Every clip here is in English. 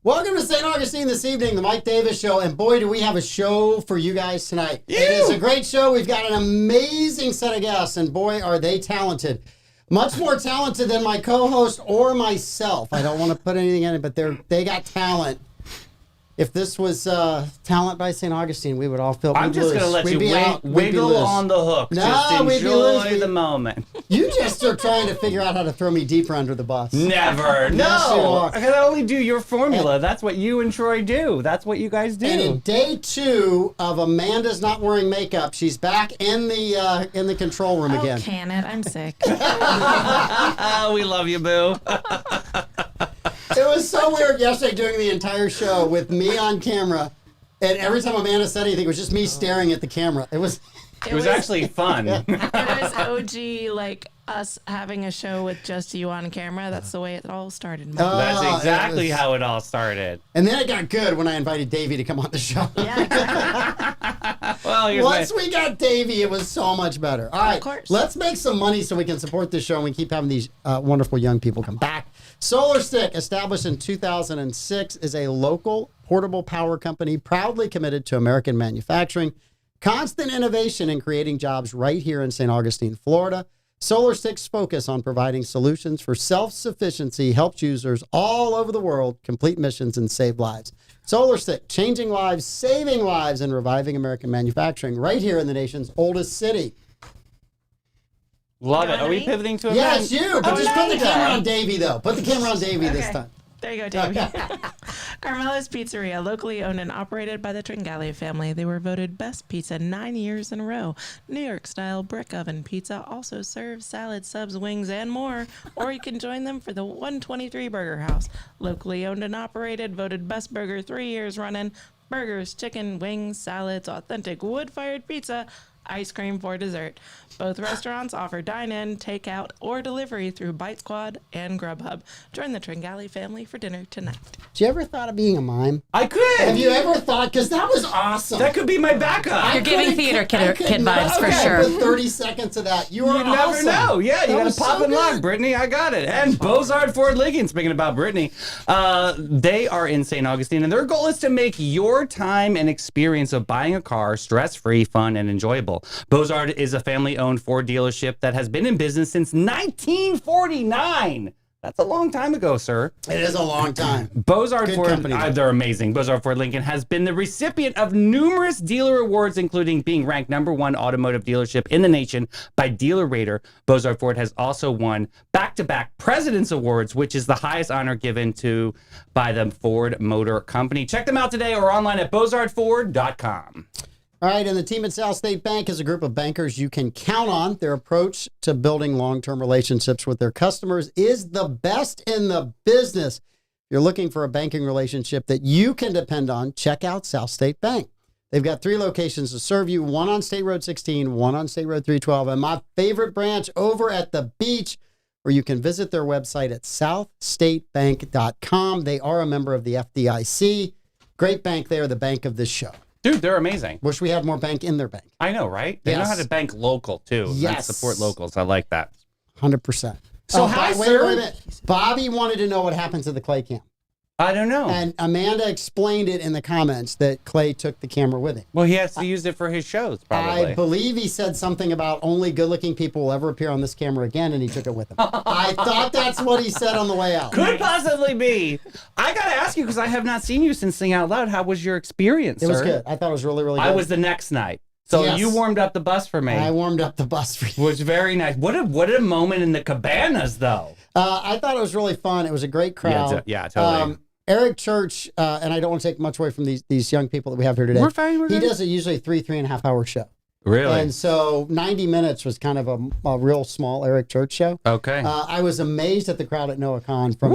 Welcome to St. Augustine this evening, the Mike Davis Show, and boy, do we have a show for you guys tonight. It is a great show. We've got an amazing set of guests, and boy, are they talented. Much more talented than my co-host or myself. I don't want to put anything in it, but they got talent. If this was talent by St. Augustine, we would all feel. I'm just going to let you wiggle on the hook. No, just enjoy the moment. You just are trying to figure out how to throw me deeper under the bus. Never. No. I can only do your formula. That's what you and Troy do. That's what you guys do. And in day 2 of Amanda's not wearing makeup, she's back in the control room again. Can it? I'm sick. We love you, boo. It was so weird yesterday doing the entire show with me on camera, and every time Amanda said anything, it was just me staring at the camera. It was actually fun. It was OG, like us having a show with just you on camera. That's the way it all started. That's exactly how it all started. And then it got good when I invited Davey to come on the show. Yeah, exactly. Well, once we got Davey, it was so much better. All right, of course. Let's make some money so we can support this show and we keep having these wonderful young people come back. Solar Stick, established in 2006, is a local portable power company proudly committed to American manufacturing, constant innovation, and creating jobs right here in St. Augustine, Florida. Solar Stick's focus on providing solutions for self-sufficiency helps users all over the world complete missions and save lives. Solar Stick, changing lives, saving lives, and reviving American manufacturing right here in the nation's oldest city. Love it. Are we pivoting to a Yeah, it's you. But just put the nice. camera on Davey, though. Put the camera on Davey this time. There you go, Davey. Carmelo's Pizzeria, locally owned and operated by the Tringali family. They were voted best pizza 9 years in a row. New York-style brick oven pizza also serves salad, subs, wings, and more. Or you can join them for the 123 Burger House. Locally owned and operated, voted best burger 3 years running. Burgers, chicken, wings, salads, authentic wood-fired pizza, ice cream for dessert. Both restaurants offer dine-in, takeout, or delivery through Bite Squad and Grubhub. Join the Tringali family for dinner tonight. Did you ever thought of being a mime? I could. Have you ever thought? Because that was awesome. That could be my backup. You're giving theater kid vibes for sure. With 30 seconds of that. You were never awesome. know. Yeah, you That got was to pop so and lock, good. Brittany. I got it. And Bozard Ford Lincoln, speaking about Brittany, they are in St. Augustine, and their goal is to make your time and experience of buying a car stress-free, fun, and enjoyable. Bozard is a family-owned Ford dealership that has been in business since 1949. That's a long time ago, sir. It is a long time. Bozard Good Ford, company. they're amazing. Bozard Ford Lincoln has been the recipient of numerous dealer awards, including being ranked #1 automotive dealership in the nation by Dealer Rater. Bozard Ford has also won back-to-back President's Awards, which is the highest honor given to by the Ford Motor Company. Check them out today or online at bozardford.com. All right, and the team at South State Bank is a group of bankers you can count on. Their approach to building long-term relationships with their customers is the best in the business. If you're looking for a banking relationship that you can depend on, check out South State Bank. They've got 3 locations to serve you, one on State Road 16, one on State Road 312, and my favorite branch over at the beach, where you can visit their website at southstatebank.com. They are a member of the FDIC. Great bank. They are the bank of this show. Dude, they're amazing. Wish we had more bank in their bank. I know, right? They know how to bank local, too. Yes. And support locals. I like that. 100%. So hi, sir. Wait a minute. Bobby wanted to know what happened to the Clay cam. I don't know. And Amanda explained it in the comments that Clay took the camera with him. Well, he has to use it for his shows, probably. I believe he said something about only good-looking people will ever appear on this camera again, and he took it with him. I thought that's what he said on the way out. Could possibly be. I got to ask you, because I have not seen you since Sing Out Loud. How was your experience, It sir? was good. I thought it was really, really good. I was the next night. So Yes. you warmed up the bus for me. I warmed up the bus for you. Was very nice. What a moment in the cabanas, though. I thought it was really fun. It was a great crowd. Yeah, totally. Eric Church, and I don't want to take much away from these young people that we have here today. We're fine. We're He good. does a usually 3.5 hour show. Really? And so 90 minutes was kind of a real small Eric Church show. Okay. I was amazed at the crowd at NoahCon from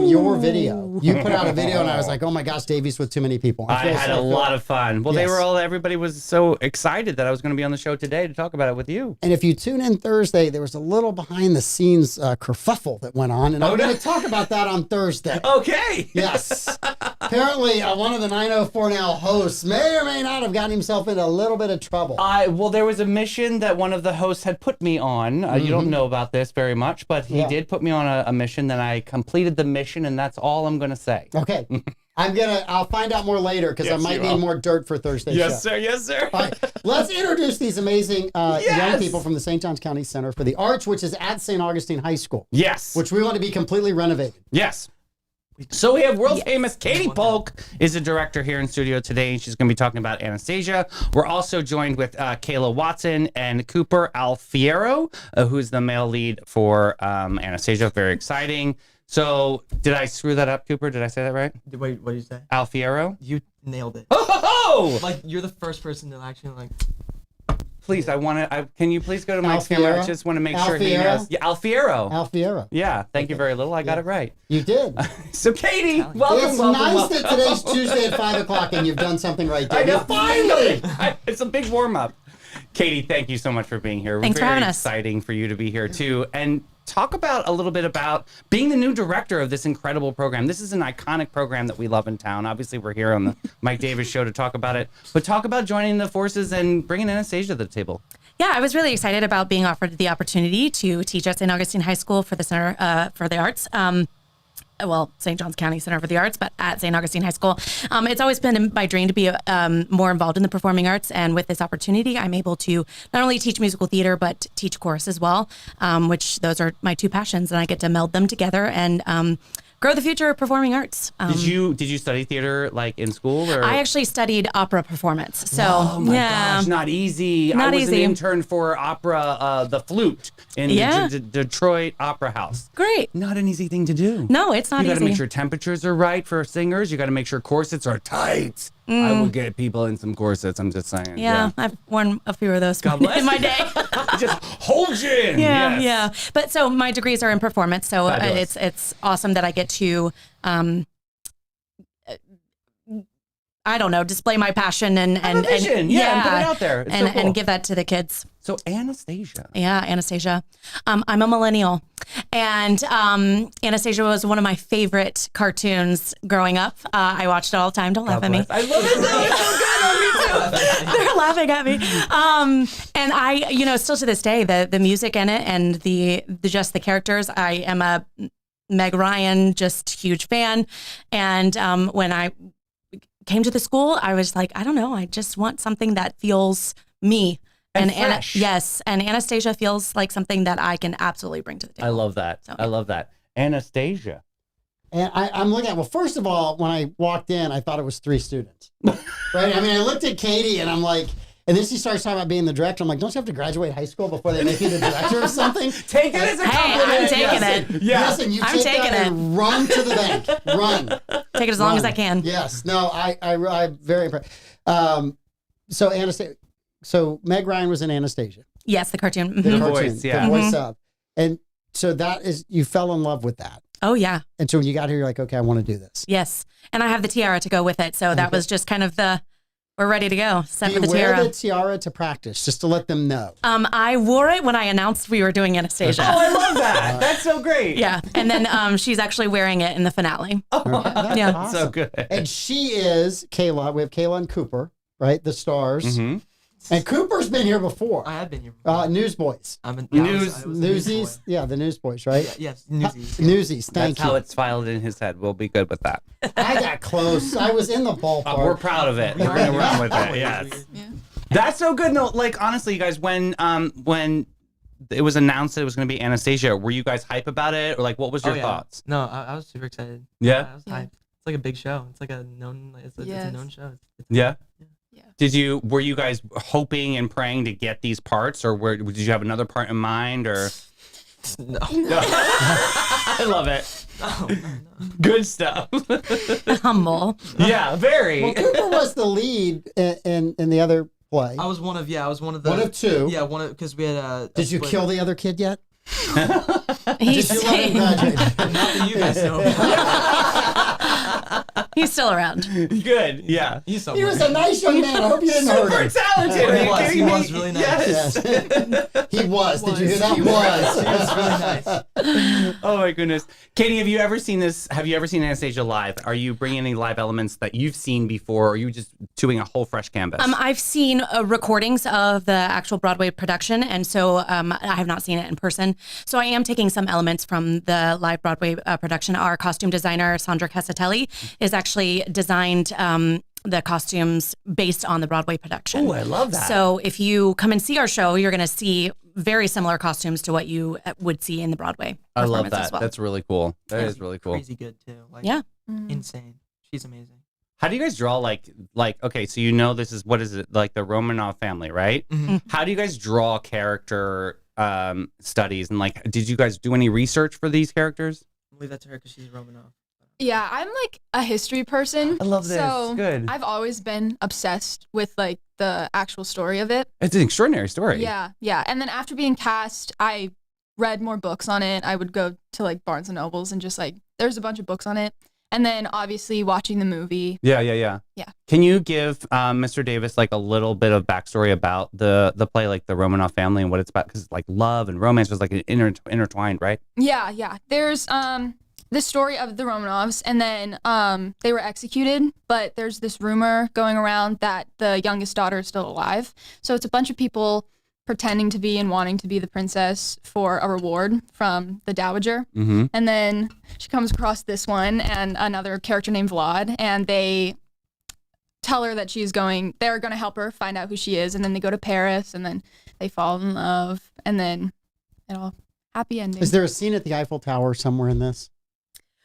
your video. You put out a video and I was like, oh my gosh, Davey's with too many people. I had a lot of fun. Well, Yes. everybody was so excited that I was going to be on the show today to talk about it with you. And if you tune in Thursday, there was a little behind the scenes kerfuffle that went on. And I'm going to talk about that on Thursday. Okay. Yes. Apparently, one of the 904 Now hosts may or may not have gotten himself in a little bit of trouble. Well, there was a mission that one of the hosts had put me on. You don't know about this very much, but he did put me on a mission, then I completed the mission, and that's all I'm going to say. Okay. I'll find out more later because I Yes, might you need will. more dirt for Thursday show. Yes, sir. Yes, sir. All right, let's introduce these amazing young Yes. people from the St. Johns County Center for the Arts, which is at St. Augustine High School, Yes. which we want to be completely renovated. Yes. So we have world famous Katy Polk is a director here in studio today, and she's going to be talking about Anastasia. We're also joined with Kayla Watson and Cooper Alfiero, who's the male lead for Anastasia. Very exciting. So did I screw that up, Cooper? Did I say that right? Wait, what did you say? Alfiero? You nailed it. Oh! Like, you're the first person to actually, like... Please, can you please go to Mike's camera? I Alfiero? just want to make sure he Alfiero? knows. Yeah, Alfiero. Alfiero. Yeah, thank you very little. I got it right. You did. So Katy, welcome, It's welcome, nice welcome. that today's Tuesday at 5 o'clock and you've done something right, I Davey. know, finally! It's a big warm-up. Katy, thank you so much for being here. Thanks for Very having us. exciting for you to be here, too. And talk a little bit about being the new director of this incredible program. This is an iconic program that we love in town. Obviously, we're here on the Mike Davis Show to talk about it. But talk about joining the forces and bringing Anastasia to the table. Yeah, I was really excited about being offered the opportunity to teach at St. Augustine High School for the Center for the Arts. St. Johns County Center for the Arts, but at St. Augustine High School. It's always been my dream to be more involved in the performing arts. And with this opportunity, I'm able to not only teach musical theater, but teach chorus as well, which those are my two passions. And I get to meld them together and grow the future of performing arts. Did you study theater like in school? Or? I actually studied opera performance. So, Oh my yeah. gosh, not easy. Not I was easy. an intern for opera, the flute in Yeah. the Detroit Opera House. Great. Not an easy thing to do. No, it's not You got to easy. make sure temperatures are right for singers. You got to make sure corsets are tight. I will get people in some corsets. I'm just saying. Yeah, I've worn a few of those bless in my you. day. It just holds you in. Yeah, Yes. yeah. But so my degrees are in performance, so Fabulous. it's awesome that I get to, I don't know, display my passion and a vision, yeah, and put it out there. It's so cool. and give that to the kids. So Anastasia. Yeah, Anastasia. I'm a millennial, and Anastasia was one of my favorite cartoons growing up. I watched it all the time. Don't laugh at me. I love it. They're laughing at me. And I, still to this day, the music in it and the just the characters. I am a Meg Ryan, just huge fan. And when I came to the school, I was like, I don't know, I just want something that feels me. And fresh. Yes, and Anastasia feels like something that I can absolutely bring to the table. I love that. So, I love that. Anastasia. And I'm looking at, well, first of all, when I walked in, I thought it was 3 students. Right? I mean, I looked at Katy and I'm like, and then she starts talking about being the director. I'm like, don't you have to graduate high school before they make you the director or something? Take it as a Hey, compliment. I'm taking Yes. it. Yeah. Listen, you I'm take taking that it. and run to the bank. Run. Take it as long as Run. I can. Yes. No, I'm very impressed. So Anastasia, so Meg Ryan was in Anastasia. Yes, the cartoon. The Mhm. voice, cartoon, yeah. The voice of. And so that is, you fell in love with that. Oh yeah, And so when you got here, you're like, okay, I want to do this. yes. And I have the tiara to go with it, so that was just kind of we're ready to go. Set Do for you the wear tiara. the tiara to practice, just to let them know? I wore it when I announced we were doing Anastasia. Oh, I love that. That's so great. Yeah, and then she's actually wearing it in the finale. That's Yeah. awesome. So good. And she is Kayla. We have Kayla and Cooper, right? The stars. Mm-hmm. And Cooper's been here before. I have been here before. Newsboys. I'm in, Newsies. Yeah, the Newsboys, right? Yes, Newsies. Newsies. Thank That's how you. it's filed in his head. We'll be good with that. I got close. I was in the ballpark. We're proud of it. We're gonna run with it. Yes. That's so good. No, like honestly, you guys, when it was announced that it was going to be Anastasia, were you guys hype about it, or like what was your thoughts? No, I was super excited. Yeah? I was hyped. It's like a big show. It's like a known. It's a Yes. known show. Yeah. Yeah. Were you guys hoping and praying to get these parts, or did you have another part in mind, or? No. I love it. No. Good stuff. Humble. Yeah, very. Well, Cooper was the lead in the other play. I was one of the. One of 2. Yeah, because we had. Did you kill the other kid yet? He's, Did you let him graduate? Not that you guys know. he's still around. Good. Yeah. He's He somewhere. was a nice young man. I hope you didn't hurt Super him. talented. He Are you was. kidding He me? was really nice. Yes. Yes. He was. Did you hear that? He was really nice. Oh my goodness. Katy, have you ever seen this? Have you ever seen Anastasia live? Are you bringing any live elements that you've seen before, or are you just doing a whole fresh canvas? I've seen recordings of the actual Broadway production, and so I have not seen it in person. So I am taking some elements from the live Broadway production. Our costume designer, Sandra Casatelli, is actually actually designed the costumes based on the Broadway production. Oh, I love that. So if you come and see our show, you're going to see very similar costumes to what you would see in the Broadway I love performance that. as well. That's really cool. That is really cool. Crazy good too. Like, Yeah. insane. She's amazing. How do you guys draw like okay, so you know this is what is it like the Romanov family, right? How do you guys draw character studies and like did you guys do any research for these characters? I'll leave that to her because she's Romanov. Yeah, I'm like a history person. I love this. So Good. I've always been obsessed with like the actual story of it. It's an extraordinary story. Yeah, yeah. And then after being cast, I read more books on it. I would go to like Barnes and Nobles and just like there's a bunch of books on it. And then obviously watching the movie. Yeah. Yeah. Can you give Mr. Davis like a little bit of backstory about the play, like the Romanov family and what it's about? Because like love and romance was like intertwined, right? Yeah, yeah. There's the story of the Romanovs, and then they were executed, but there's this rumor going around that the youngest daughter is still alive. So it's a bunch of people pretending to be and wanting to be the princess for a reward from the dowager. And then she comes across this one and another character named Vlad, and they tell her that they're going to help her find out who she is, and then they go to Paris, and then they fall in love, and then it all happy ending. Is there a scene at the Eiffel Tower somewhere in this?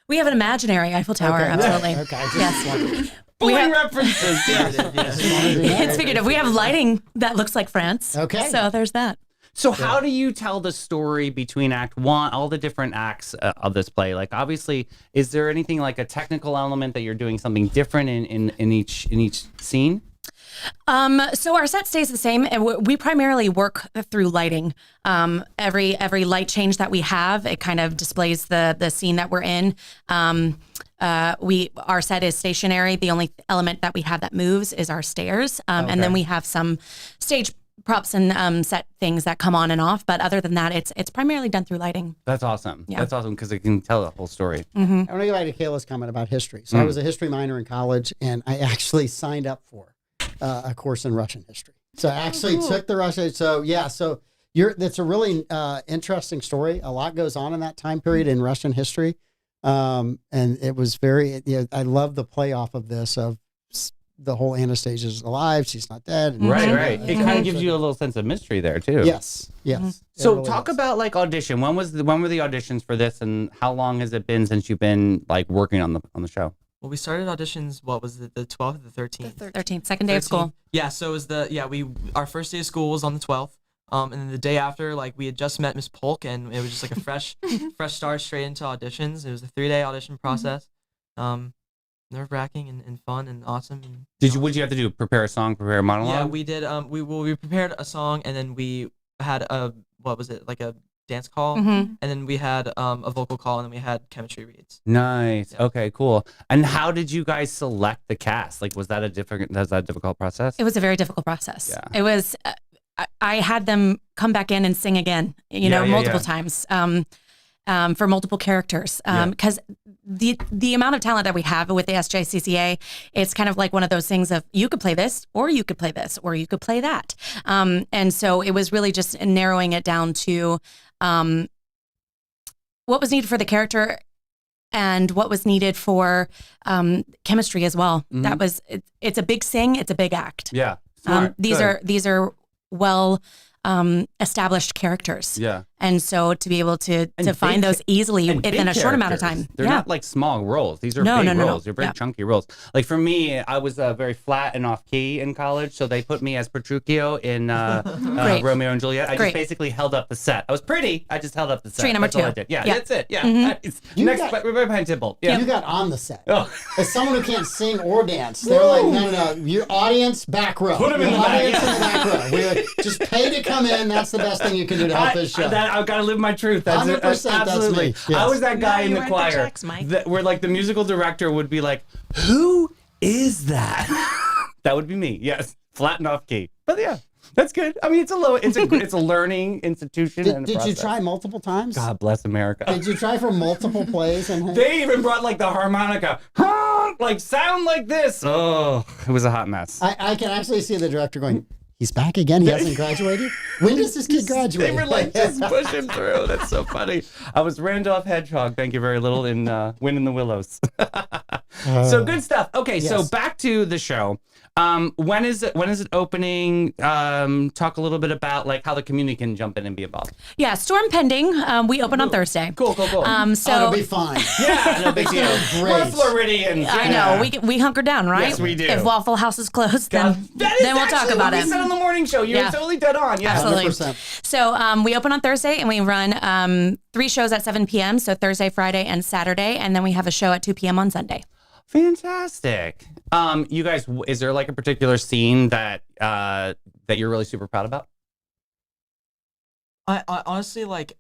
We have an imaginary Eiffel Tower, Okay. absolutely. Okay. I just Yes. wondered. Pulling references. It's figurative. We have lighting that looks like France. Okay. So there's that. So how do you tell the story between Act 1, all the different acts of this play? Like, obviously, is there anything like a technical element that you're doing something different in each scene? So our set stays the same, and we primarily work through lighting. Every light change that we have, it kind of displays the scene that we're in. Our set is stationary. The only element that we have that moves is our stairs, and then we have some stage props and set things that come on and off. But other than that, it's primarily done through lighting. That's awesome. Yeah. That's awesome because it can tell the whole story. I want to go back to Kayla's comment about history. So I was a history minor in college, and I actually signed up for a course in Russian history. So I actually took the Russian. So yeah, so that's a really interesting story. A lot goes on in that time period in Russian history, and it was very. I love the play off of this of the whole Anastasia's alive. She's not dead. And Right. It kind of gives you a little sense of mystery there too. Yes. It So really talk is. about like audition. When were the auditions for this, and how long has it been since you've been like working on the show? Well, we started auditions. What was it? The 12th or the 13th? 13th, second day of school. Yeah. So it was our first day of school was on the 12th. And then the day after, like we had just met Miss Polk, and it was just like a fresh start straight into auditions. It was a 3-day audition process. Nerve-wracking and fun and awesome. And Would you have to do? Prepare a song, prepare a monologue? yeah, we did. We prepared a song, and then we had like a dance call, and then we had a vocal call, and then we had chemistry reads. Nice. Yeah. Okay, cool. And how did you guys select the cast? Like, was that a difficult process? It was a very difficult process. Yeah. It was. I had them come back in and sing again. Multiple times. For multiple characters, because the amount of talent that we have with the SJCCA, it's kind of like one of those things of you could play this, or you could play this, or you could play that, and so it was really just narrowing it down to what was needed for the character and what was needed for chemistry as well. That was it's a big sing, it's a big act. Yeah. Smart. These are well established characters. Yeah. And so to be able to And find big those easily and within big a short amount of characters. time. They're not like small roles. These are big roles. They're very chunky roles. Like for me, I was very flat and off key in college, so they put me as Petruchio in Romeo and Juliet. I just basically held up the set. I was pretty. I just held up the set. Tree number That's all 2. I did. Yeah, Yeah. that's it. Yeah. You Next, got- right behind Tybalt. Yeah. You got on the set. Oh. As someone who can't sing or dance, they're like, no. Your audience, back row. Put 'em in Your the back. audience in the back row. We're like, just pay to come in. That's the best thing you can do to help this show. I've got to live my truth. That's 100%, that's absolutely. me. Yes. I was that guy No, in you the write the choir checks, Mike. where like the musical director would be like, "Who is that?" That would be me. Yes, flat and off key. But yeah, that's good. I mean, it's a learning institution. and a Did you process. try multiple times? God bless America. Did you try for multiple plays? And They even brought like the harmonica, like sound like this. Oh, it was a hot mess. I can actually see the director going, He's back again. He hasn't graduated. When does this kid graduate? They were like, just push him through. That's so funny. I was Randolph Hedgehog. Thank you very little in Wind in the Willows. So good stuff. Okay, so yes. back to the show. When is it opening? Talk a little bit about like how the community can jump in and be involved. Yeah, storm pending. We open on Thursday. Cool. So It'll be fine. Yeah, no big deal. Great. We're Floridian. I know we hunker down, right? Yes, we do. If Waffle House is closed, then we'll talk about what it. we said on the morning show. You're totally dead on. Yeah, Absolutely. 100%. So we open on Thursday and we run 3 shows at 7 p.m. So Thursday, Friday, and Saturday, and then we have a show at 2 p.m. on Sunday. Fantastic. You guys, is there like a particular scene that you're really super proud about? I honestly like,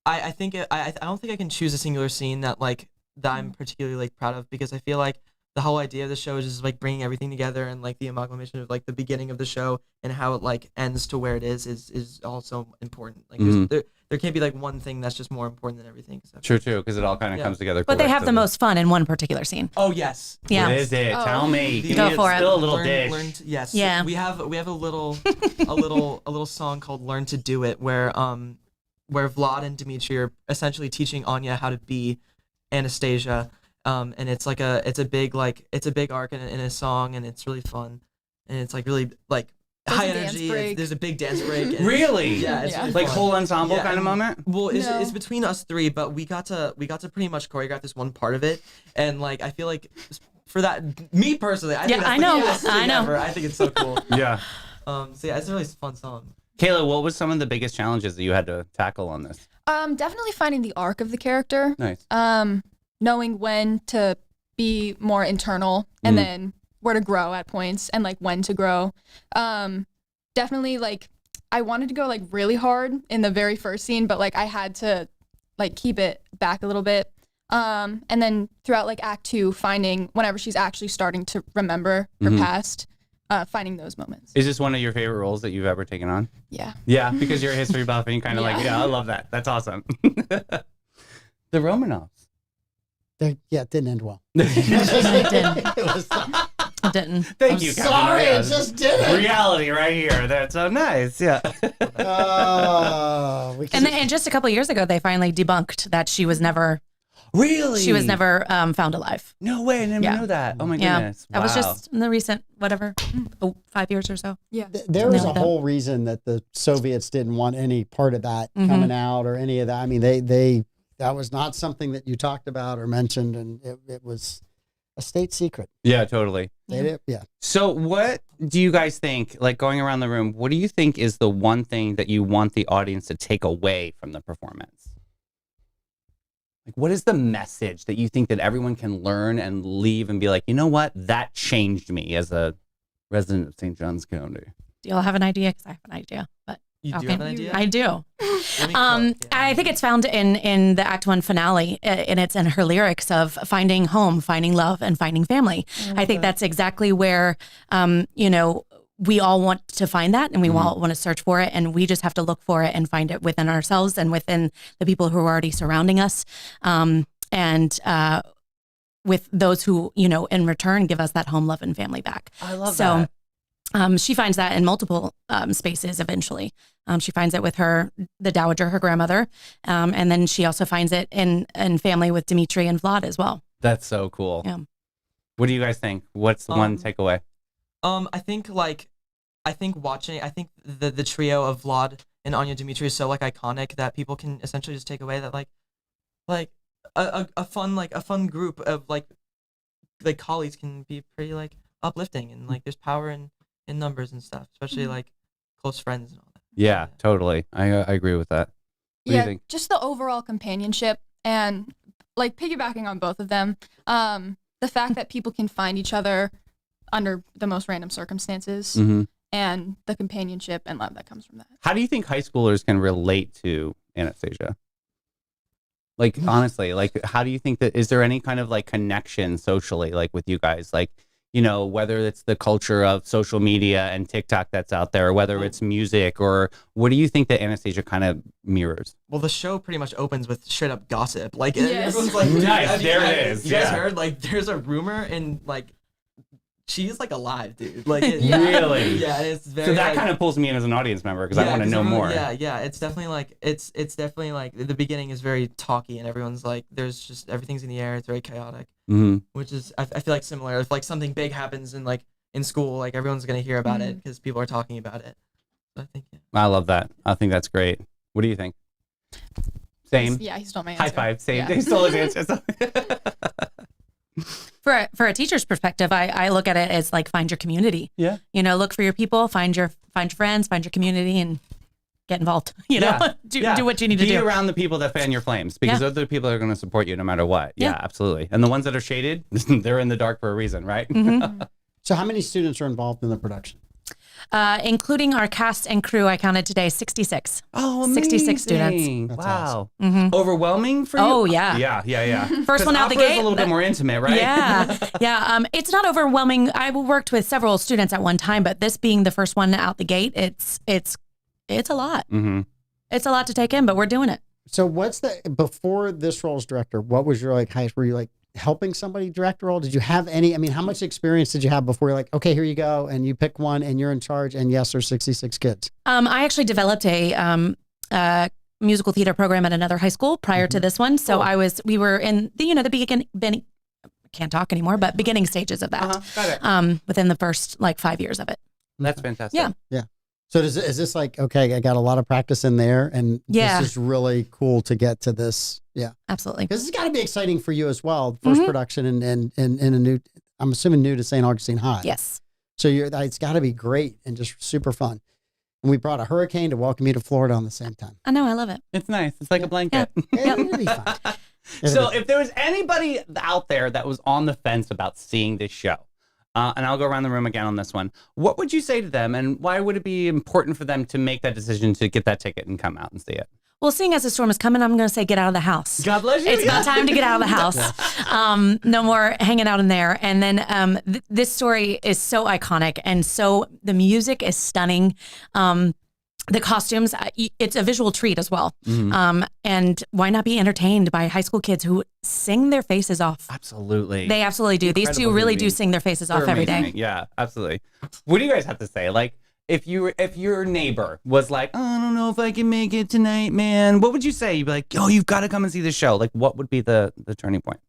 I think I don't think I can choose a singular scene that I'm particularly like proud of, because I feel like the whole idea of the show is just like bringing everything together, and like the amalgamation of like the beginning of the show and how it like ends to where it is also important. Like there can't be like one thing that's just more important than everything. So. True, because it all kind of comes together. But they have the most fun in one particular scene. Oh yes. Yeah. What is it? Oh. Tell me. Go for it. Still a little Learn dish. yes. Yeah. We have a little a little song called "Learn to Do It," where Vlad and Dimitri are essentially teaching Anya how to be Anastasia. And it's like a big arc in a song, and it's really fun, and it's like really like There's high a dance energy. break. There's a big dance break. And Really? Yeah, it's Yeah. really Like fun. whole ensemble Yeah, kind of and- moment? Well, it's No. between us three, but we got to pretty much choreograph this one part of it, and like I feel like for that, me personally, I think that's I the know. coolest thing I know. ever. I think it's so cool. Yeah. So yeah, it's a really fun song. Kayla, what was some of the biggest challenges that you had to tackle on this? Definitely finding the arc of the character. Nice. Knowing when to be more internal and then where to grow at points and like when to grow. Definitely like I wanted to go like really hard in the very first scene, but like I had to like keep it back a little bit. And then throughout like Act 2, finding whenever she's actually starting to remember her past, finding those moments. Is this one of your favorite roles that you've ever taken on? Yeah. Yeah, because you're a history buff and you kind of like, Yeah. I love that. That's awesome. The Romanovs. It didn't end well. It didn't. It was, It didn't. Thank you, Captain sorry, Maria. it just didn't. Reality right here. That's so nice. Yeah. And just a couple of years ago, they finally debunked that she was never Really? found alive. No way. I didn't Yeah. know that. Oh my Yeah, goodness. that was Wow. just in the recent 5 years or so. Yeah. There was No, a that- whole reason that the Soviets didn't want any part of that coming out or any of that. I mean, they that was not something that you talked about or mentioned, and it was a state secret. Yeah, totally. They did, yeah. So what do you guys think, like going around the room, what do you think is the one thing that you want the audience to take away from the performance? Like, what is the message that you think that everyone can learn and leave and be like, you know what? That changed me as a resident of St. Johns County. Do y'all have an idea? Because I have an idea, but You do okay. have an idea? I do. Let me cook, yeah. I think it's found in the Act 1 finale, and it's in her lyrics of finding home, finding love, and finding family. I think that's exactly where, we all want to find that, and we all want to search for it, and we just have to look for it and find it within ourselves and within the people who are already surrounding us, and with those who, in return, give us that home, love, and family back. I love So, that. she finds that in multiple spaces eventually. She finds it with the dowager, her grandmother, and then she also finds it in family with Dimitri and Vlad as well. That's so cool. Yeah. What do you guys think? What's the one takeaway? I think the trio of Vlad and Anya Dimitri is so like iconic that people can essentially just take away that like a fun group of like colleagues can be pretty like uplifting, and like there's power in numbers and stuff, especially like close friends and all that. Yeah, totally. I agree with that. What do you think? Just the overall companionship and like piggybacking on both of them. The fact that people can find each other under the most random circumstances, and the companionship and love that comes from that. How do you think high schoolers can relate to Anastasia? Like, honestly, like, how do you think that, is there any kind of like connection socially, like with you guys? Like, whether it's the culture of social media and TikTok that's out there, or whether it's music, or what do you think that Anastasia kind of mirrors? Well, the show pretty much opens with straight up gossip. Like Yes. everyone's like, Nice, have you there it guys- is, You guys yeah. heard? Like, there's a rumor in like she's like alive, dude. Like Really? Yeah, it's very. So that like, kind of pulls me in as an audience member because I want to know more. Yeah. It's definitely like it's definitely like the beginning is very talky and everyone's like there's just everything's in the air. It's very chaotic, which is I feel like similar. If like something big happens in school, like everyone's gonna hear about it because people are talking about it. So I think I love that. I think that's great. What do you think? Same. Yeah, he stole my answer. High five. Same. Yeah. He stole his answer. For a teacher's perspective, I look at it as like find your community. Yeah. You know, look for your people, find your friends, find your community, and get involved. You know, do what you need to Be do. around the people that fan your flames because those are the people that are going to support you no matter what. Yeah, absolutely. And the ones that are shaded, they're in the dark for a reason, right? So how many students are involved in the production? Including our cast and crew, I counted today 66. Oh, amazing. 66 students. Wow. Overwhelming for you? Oh, yeah. Yeah. First one out the opera is gate. a little bit more intimate, right? Yeah. It's not overwhelming. I worked with several students at one time, but this being the first one out the gate, it's a lot. It's a lot to take in, but we're doing it. So before this role as director, what was your highest, were you helping somebody direct a role? Did you have any, how much experience did you have before you're like, okay, here you go, and you pick one and you're in charge, and yes, there's 66 kids? I actually developed a musical theater program at another high school prior to this one. So we were in the beginning, can't talk anymore, but beginning stages of that. Got it. Within the first 5 years of it. That's fantastic. Yeah. So is this okay, I got a lot of practice in there, and this is really cool to get to this. Yeah. Absolutely. Because it's got to be exciting for you as well. First production and in a new, I'm assuming new to St. Augustine High. Yes. So it's got to be great and just super fun. And we brought a hurricane to welcome you to Florida on the same time. I know. I love it. It's nice. It's like a blanket. Yeah, it'll be fun. So if there was anybody out there that was on the fence about seeing this show, and I'll go around the room again on this one, what would you say to them, and why would it be important for them to make that decision to get that ticket and come out and see it? Well, seeing as the storm is coming, I'm going to say get out of the house. God bless you. It's about time to get out of the house. No more hanging out in there. And then this story is so iconic, and so the music is stunning. The costumes, it's a visual treat as well. And why not be entertained by high school kids who sing their faces off? Absolutely. They absolutely do. These two really do sing their faces off every day. Yeah, absolutely. What do you guys have to say? Like, if your neighbor was like, oh, I don't know if I can make it tonight, man, what would you say? You'd be like, oh, you've got to come and see the show. Like, what would be the turning point?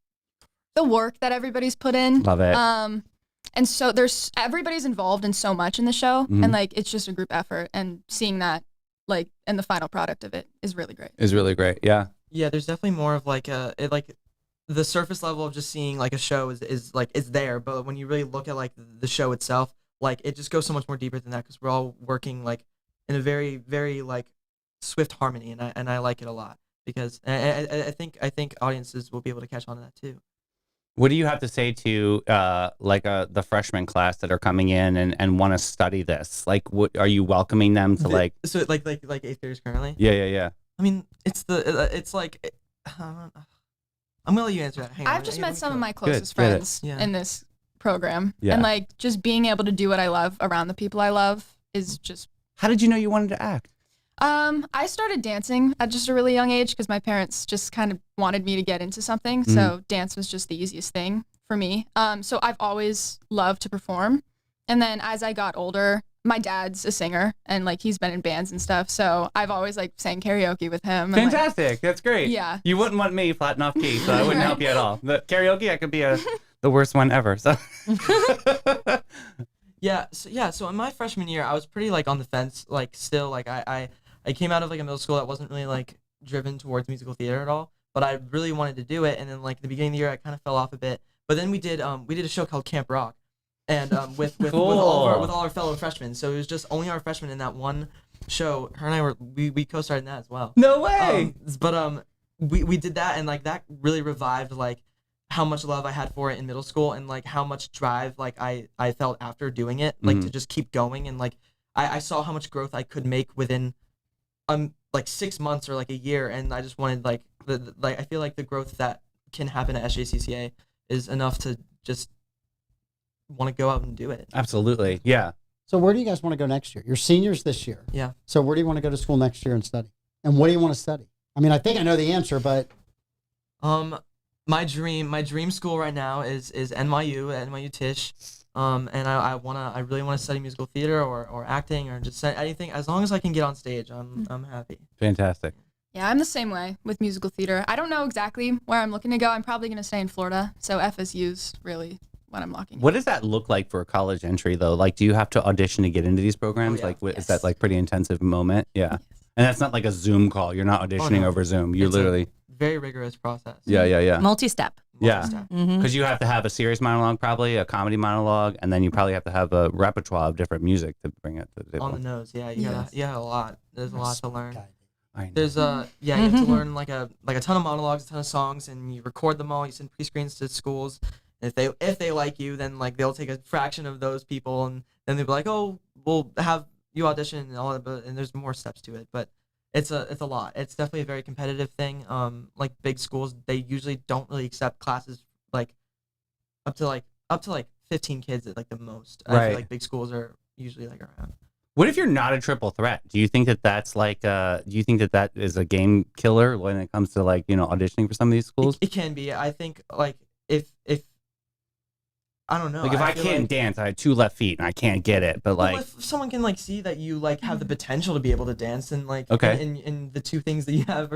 The work that everybody's put in. Love it. And so everybody's involved in so much in the show, and it's just a group effort, and seeing that and the final product of it is really great. Yeah. Yeah, there's definitely more of the surface level of just seeing a show is there, but when you really look at the show itself, it just goes so much more deeper than that because we're all working in a very very swift harmony, and I like it a lot because I think audiences will be able to catch on to that too. What do you have to say to the freshman class that are coming in and want to study this? What are you welcoming them to So eighth graders currently? Yeah. I mean, I'm gonna let you answer that. Hang on, I've just met some of my closest Good. friends in this program, Yeah. and just being able to do what I love around the people I love is just. How did you know you wanted to act? I started dancing at just a really young age because my parents just kind of wanted me to get into something. So dance was just the easiest thing for me. So I've always loved to perform. And then as I got older, my dad's a singer and he's been in bands and stuff. So I've always sang karaoke with him. And, Fantastic. That's great. Yeah. You wouldn't want me flatting off key, so I wouldn't help you at all. The karaoke, I could be the worst one ever. So. So in my freshman year, I was pretty on the fence. Still I came out of a middle school that wasn't really driven towards musical theater at all, but I really wanted to do it. And then the beginning of the year, I kind of fell off a bit. But then we did a show called Camp Rock, and with all our fellow freshmen. So it was just only our freshmen in that one show. Her and I we co-starred in that as well. No way. But we did that, and that really revived how much love I had for it in middle school, and how much drive I felt after doing it, to just keep going, and I saw how much growth I could make within 6 months or a year, and I just wanted I feel the growth that can happen at SJCCA is enough to just want to go out and do it. Absolutely. Yeah. So where do you guys want to go next year? You're seniors this year. Yeah. So where do you want to go to school next year and study? And what do you want to study? I think I know the answer, but my dream school right now is NYU Tisch. And I really want to study musical theater or acting or just anything. As long as I can get on stage, I'm happy. Fantastic. Yeah, I'm the same way with musical theater. I don't know exactly where I'm looking to go. I'm probably going to stay in Florida. So FSU's really what I'm locking in. What does that look like for a college entry, though? Like, do you have to audition to get into these programs? Oh, yeah. Like, is that like pretty intensive moment? Yeah. And that's not like a Zoom call. You're not auditioning no. over Zoom. You're It's literally. a very rigorous process. Yeah. Multi-step. Yeah. Multi-step. Because you have to have a serious monologue, probably a comedy monologue, and then you probably have to have a repertoire of different music to bring it to the table. On the nose, yeah. You got a lot. There's a lot to learn. I know. There's you have to learn like a ton of monologues, a ton of songs, and you record them all. You send pre-screens to schools. If they like you, then like they'll take a fraction of those people, and then they'll be like, oh, we'll have you audition and all that. And there's more steps to it, but it's a lot. It's definitely a very competitive thing. Like big schools, they usually don't really accept classes like up to 15 kids at like the most. I Right. feel like big schools are usually like around. What if you're not a triple threat? Do you think that that's like, do you think that that is a game killer when it comes to like, auditioning for some of these schools? It can be. I think like if I don't know. Like if I feel can't like, dance, I have 2 left feet and I can't get it, but well, like, if someone can like see that you like have the potential to be able to dance and like Okay. and the 2 things that you have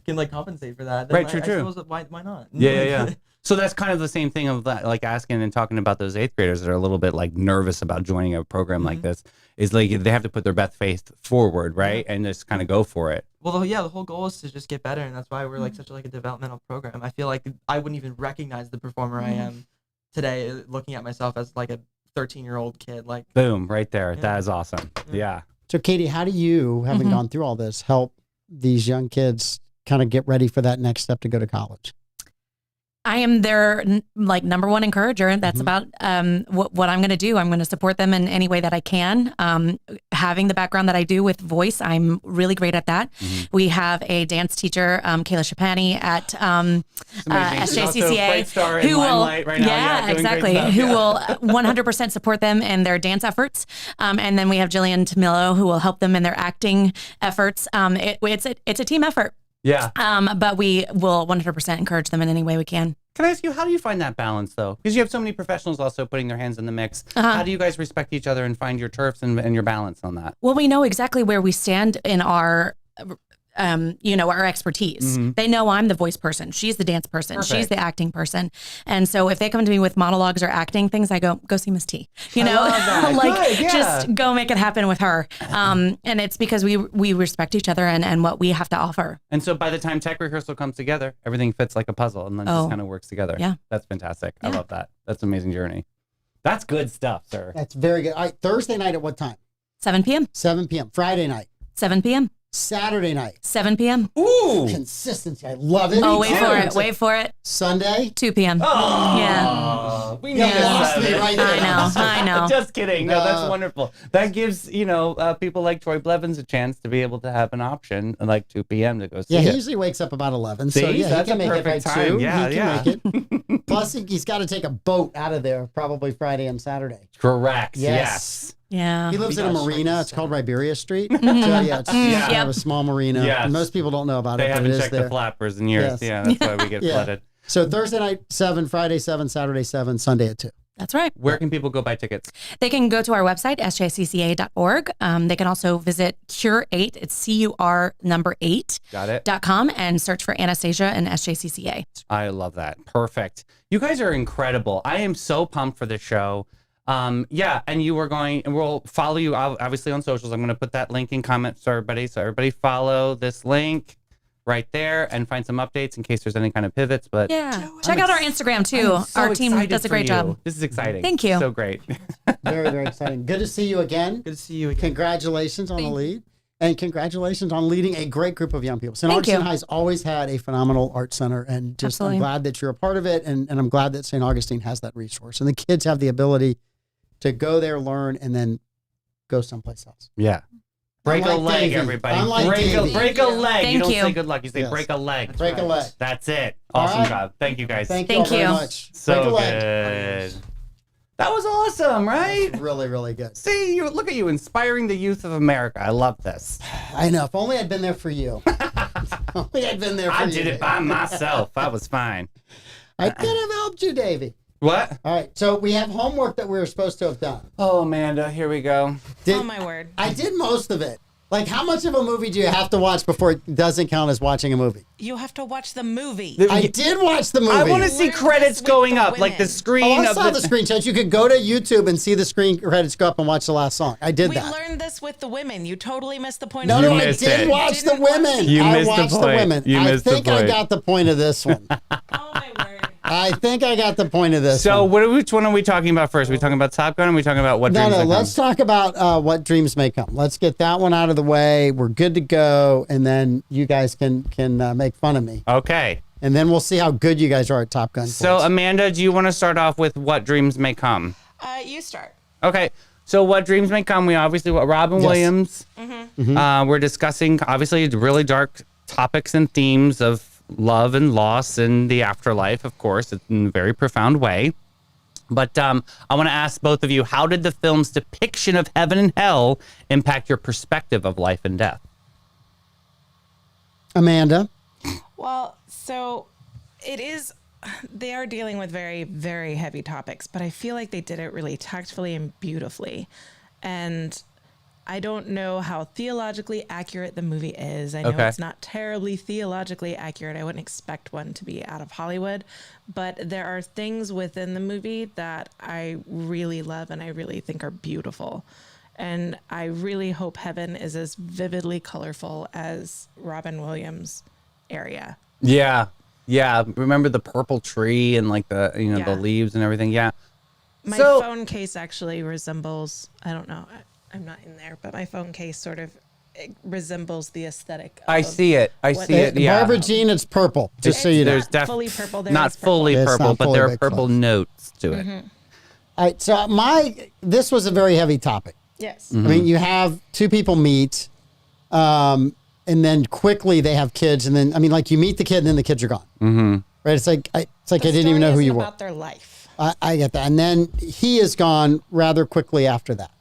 can like compensate for that, then Right, I true. suppose that why not? yeah. So that's kind of the same thing of that, like asking and talking about those 8th graders that are a little bit like nervous about joining a program like this. Is like they have to put their best faith forward, right, and just kind of go for it. Well, the whole goal is to just get better, and that's why we're like such like a developmental program. I feel like I wouldn't even recognize the performer I am today, looking at myself as like a 13-year-old kid. Like Boom, right there. Yeah. That is awesome. Yeah. So, Katy, how do you, having gone through all this, help these young kids kind of get ready for that next step to go to college? I am their like number one encourager. That's about what I'm going to do. I'm going to support them in any way that I can. Having the background that I do with voice, I'm really great at that. We have a dance teacher, Kayla Shapani at SJCCA, who will, exactly, who will 100% support them in their dance efforts. And then we have Jillian Tamillo, who will help them in their acting efforts. It's a team effort. Yeah. But we will 100% encourage them in any way we can. Can I ask you, how do you find that balance, though? Because you have so many professionals also putting their hands in the mix. How do you guys respect each other and find your turfs and your balance on that? Well, we know exactly where we stand in our our expertise. They know I'm the voice person. She's the dance person. Perfect. She's the acting person. And so if they come to me with monologues or acting things, I go see Miss T. You know, like Good, yeah. just go make it happen with her. And it's because we respect each other and what we have to offer. And so by the time tech rehearsal comes together, everything fits like a puzzle and then just kind of works together. Yeah. That's fantastic. I Yeah. love that. That's an amazing journey. That's good stuff, sir. That's very good. All right, Thursday night at what time? 7 p.m. 7 p.m. Friday night. 7 p.m. Saturday night. 7 p.m. Ooh. Consistency. I love it. Oh, wait for it. Sunday. 2 p.m. Oh, Yeah. we You know lost me right there. I know. Just kidding. No, that's No. wonderful. That gives, people like Troy Blevins a chance to be able to have an option at like 2 p.m. to go see Yeah, he it. usually wakes up about 11. See? So yeah, That's he can a make it by perfect time. 2. Yeah, he yeah. can make it. Plus, he's got to take a boat out of there probably Friday and Saturday. Correct. Yes. Yeah. He lives We in a got marina. straight It's called Riberia Street. Mm-hmm. So yeah, it's Yeah. kind of a small marina. Yes. Most people don't know about They it, but haven't it is checked there. the flappers in years. Yes. Yeah, that's why we get Yeah. flooded. So Thursday night 7, Friday 7, Saturday 7, Sunday at 2. That's right. Where can people go buy tickets? They can go to our website, sjcca.org. They can also visit Cure8, it's Got it. CUR8.com, and search for Anastasia and SJCCA. I love that. Perfect. You guys are incredible. I am so pumped for this show. And we'll follow you obviously on socials. I'm going to put that link in comments to everybody. So everybody follow this link right there and find some updates in case there's any kind of pivots. But Yeah. Check out our Instagram too. I'm so Our team excited does a for great you. job. This is exciting. Thank you. So great. Very, very exciting. Good to see you again. good to see you again. Congratulations on the lead. And congratulations on leading a great group of young people. St. Thank Augustine you. High's always had a phenomenal art center, and just Absolutely. I'm glad that you're a part of it, and I'm glad that St. Augustine has that resource. And the kids have the ability to go there, learn, and then go someplace else. Yeah. Break a Unlike leg, Davey. everybody. Unlike Break a leg. Thank you don't you. say good luck. You say Yes. break a leg. Break a leg. That's it. All Awesome right. job. Thank you guys. Thank you all Thank very you. much. Break a So leg. good. That was awesome, right? Really, really good. See, look at you inspiring the youth of America. I love this. I know. If only I'd been there for you. If only I'd been there for I you. did it by myself. I was fine. I could have helped you, Davey. What? All right. So we have homework that we were supposed to have done. Oh, Amanda, here we go. Oh my word. I did most of it. Like, how much of a movie do you have to watch before it doesn't count as watching a movie? You have to watch the movie. I did watch the movie. I want to see Learn credits this with going the up, like the women. screen I of saw the screenshots. You could go to YouTube and see the screen credits go up and watch the last song. I did We that. learned this with the women. You totally missed the point No, of no, the I movie. missed did it. watch the Didn't watch women. the- You I missed the watched the point. women. You I missed the think I point. got the point of this one. Oh my word. I think I got the point of this So, one. which one are we talking about first? Are we talking about Top Gun or are we talking about What No, Dreams May let's Come? talk about what dreams may come. Let's get that one out of the way. We're good to go, and then you guys can make fun of me, Okay. and then we'll see how good you guys are at Top Gun. So, points. Amanda, do you want to start off with What Dreams May Come? You start. Okay. So, What Dreams May Come, we obviously, Robin Yes. Williams. We're discussing, obviously, really dark topics and themes of love and loss and the afterlife, of course, in a very profound way. But I want to ask both of you, how did the film's depiction of heaven and hell impact your perspective of life and death? Amanda, Well, so it is. They are dealing with very, very heavy topics, but I feel like they did it really tactfully and beautifully. And I don't know how theologically accurate the movie is. I know Okay. it's not terribly theologically accurate. I wouldn't expect one to be out of Hollywood, but there are things within the movie that I really love and I really think are beautiful. And I really hope heaven is as vividly colorful as Robin Williams' area. Yeah. Yeah. Remember the purple tree and like the, the Yeah. leaves and everything? Yeah. My So- phone case actually resembles, I don't know, I'm not in there, but my phone case sort of resembles the aesthetic. I of see it. I what see they- it. Yeah. Barbara Jean, it's purple. Just so you know. There's not fully purple. There not is purple. fully It's purple, not but fully, there are but purple close. notes to it. All right, so this was a very heavy topic. Yes. Mm-hmm. I mean, you have two people meet, and then quickly they have kids, and then like you meet the kid, and then the kids are gone. Mm-hmm. Right? It's like I didn't even know who you were. About their life. I get that, and then he is gone rather quickly after that.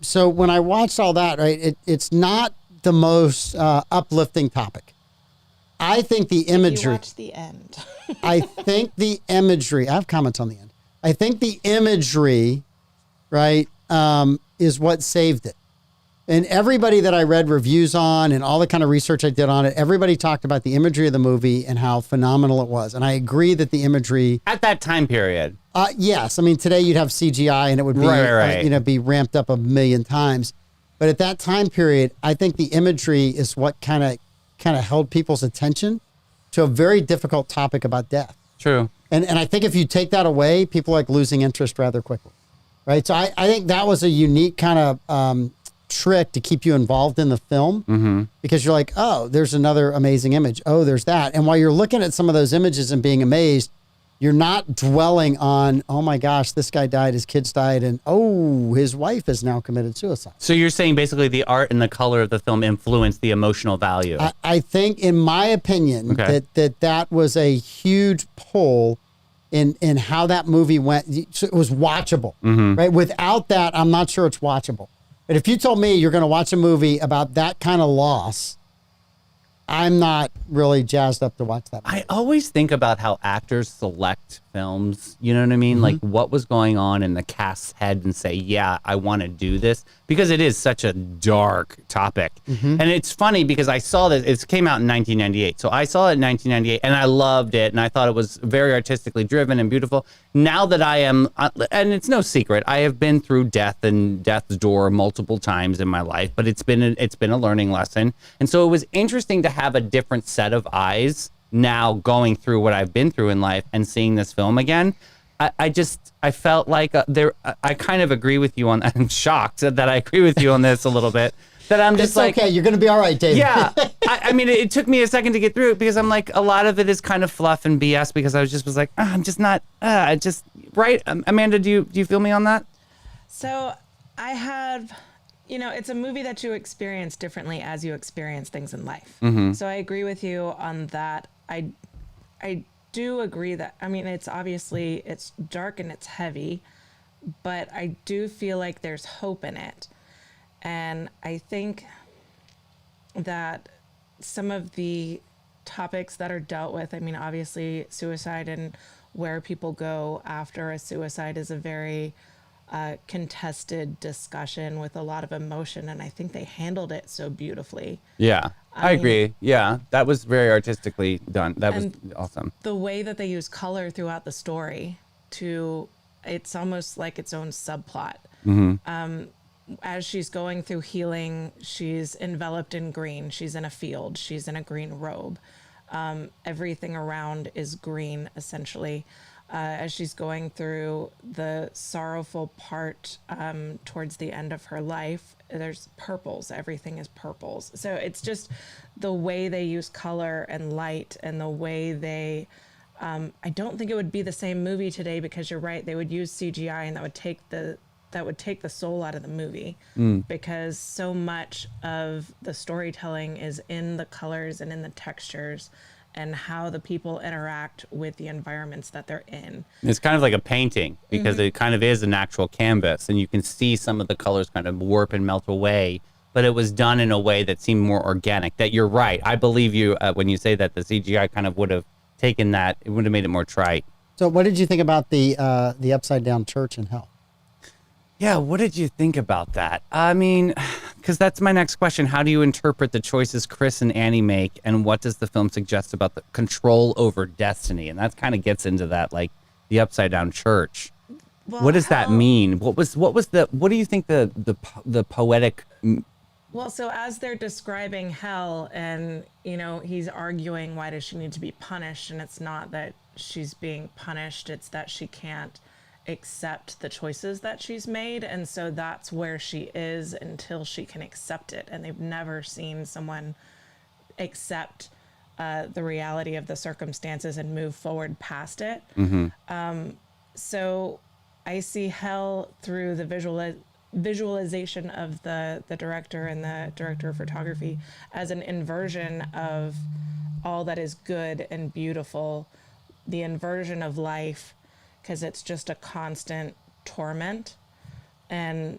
So when I watched all that, right, it's not the most uplifting topic. I think the You imagery. watch the end. I think the imagery. I have comments on the end. I think the imagery, right, is what saved it. And everybody that I read reviews on and all the kind of research I did on it, everybody talked about the imagery of the movie and how phenomenal it was. And I agree that the imagery, At that time period. yes, I mean today you'd have CGI and it would be, Right. be ramped up a million times. But at that time period, I think the imagery is what kind of held people's attention to a very difficult topic about death. True. And I think if you take that away, people like losing interest rather quickly, right? So I think that was a unique kind of trick to keep you involved in the film because you're like, oh, there's another amazing image. Oh, there's that. And while you're looking at some of those images and being amazed, you're not dwelling on, oh my gosh, this guy died, his kids died, and oh, his wife has now committed suicide. So you're saying basically the art and the color of the film influenced the emotional value. I think, in my opinion, Okay. that was a huge pull in how that movie went. So it was watchable, right? Without that, I'm not sure it's watchable. But if you told me you're going to watch a movie about that kind of loss, I'm not really jazzed up to watch that movie. I always think about how actors select films, you know what I mean? Like what was going on in the cast's head and say, yeah, I want to do this because it is such a dark topic. And it's funny because I saw this, it came out in 1998. So I saw it in 1998 and I loved it and I thought it was very artistically driven and beautiful. Now that I am, and it's no secret, I have been through death and death's door multiple times in my life, but it's been a learning lesson. And so it was interesting to have a different set of eyes now going through what I've been through in life and seeing this film again. I felt like I kind of agree with you on that. I'm shocked that I agree with you on this a little bit. That I'm just It's like, okay. You're going to be all right, Dave. yeah. I mean, it took me a second to get through it because I'm like, a lot of it is kind of fluff and BS because I was like, I'm just not, right. Amanda, do you feel me on that? So I have, it's a movie that you experience differently as you experience things in life. So I agree with you on that. I do agree that, it's dark and it's heavy, but I do feel like there's hope in it. And I think that some of the topics that are dealt with, obviously suicide and where people go after a suicide is a very contested discussion with a lot of emotion, and I think they handled it so beautifully. Yeah, I agree. Yeah, that was very artistically done. That was awesome. The way that they use color throughout the story it's almost like its own subplot. As she's going through healing, she's enveloped in green. She's in a field. She's in a green robe. Everything around is green, essentially. As she's going through the sorrowful part towards the end of her life, there's purples. Everything is purples. So it's just the way they use color and light, and the way they I don't think it would be the same movie today, because you're right, they would use CGI, and that would take the soul out of the movie, because so much of the storytelling is in the colors and in the textures and how the people interact with the environments that they're in. It's kind of like a painting, because it kind of is an actual canvas, and you can see some of the colors kind of warp and melt away, but it was done in a way that seemed more organic. That you're right. I believe you when you say that the CGI kind of would have taken that, it would have made it more trite. So what did you think about the upside down church in hell? Yeah, what did you think about that? I mean, because that's my next question. How do you interpret the choices Chris and Annie make, and what does the film suggest about the control over destiny? And that kind of gets into that, like the upside down church. Well, what does that mean? What do you think the poetic? Well, so as they're describing hell, and he's arguing, why does she need to be punished? And it's not that she's being punished, it's that she can't accept the choices that she's made, and so that's where she is until she can accept it. And they've never seen someone accept the reality of the circumstances and move forward past it. So I see hell through the visualization of the director and the director of photography as an inversion of all that is good and beautiful, the inversion of life, because it's just a constant torment. And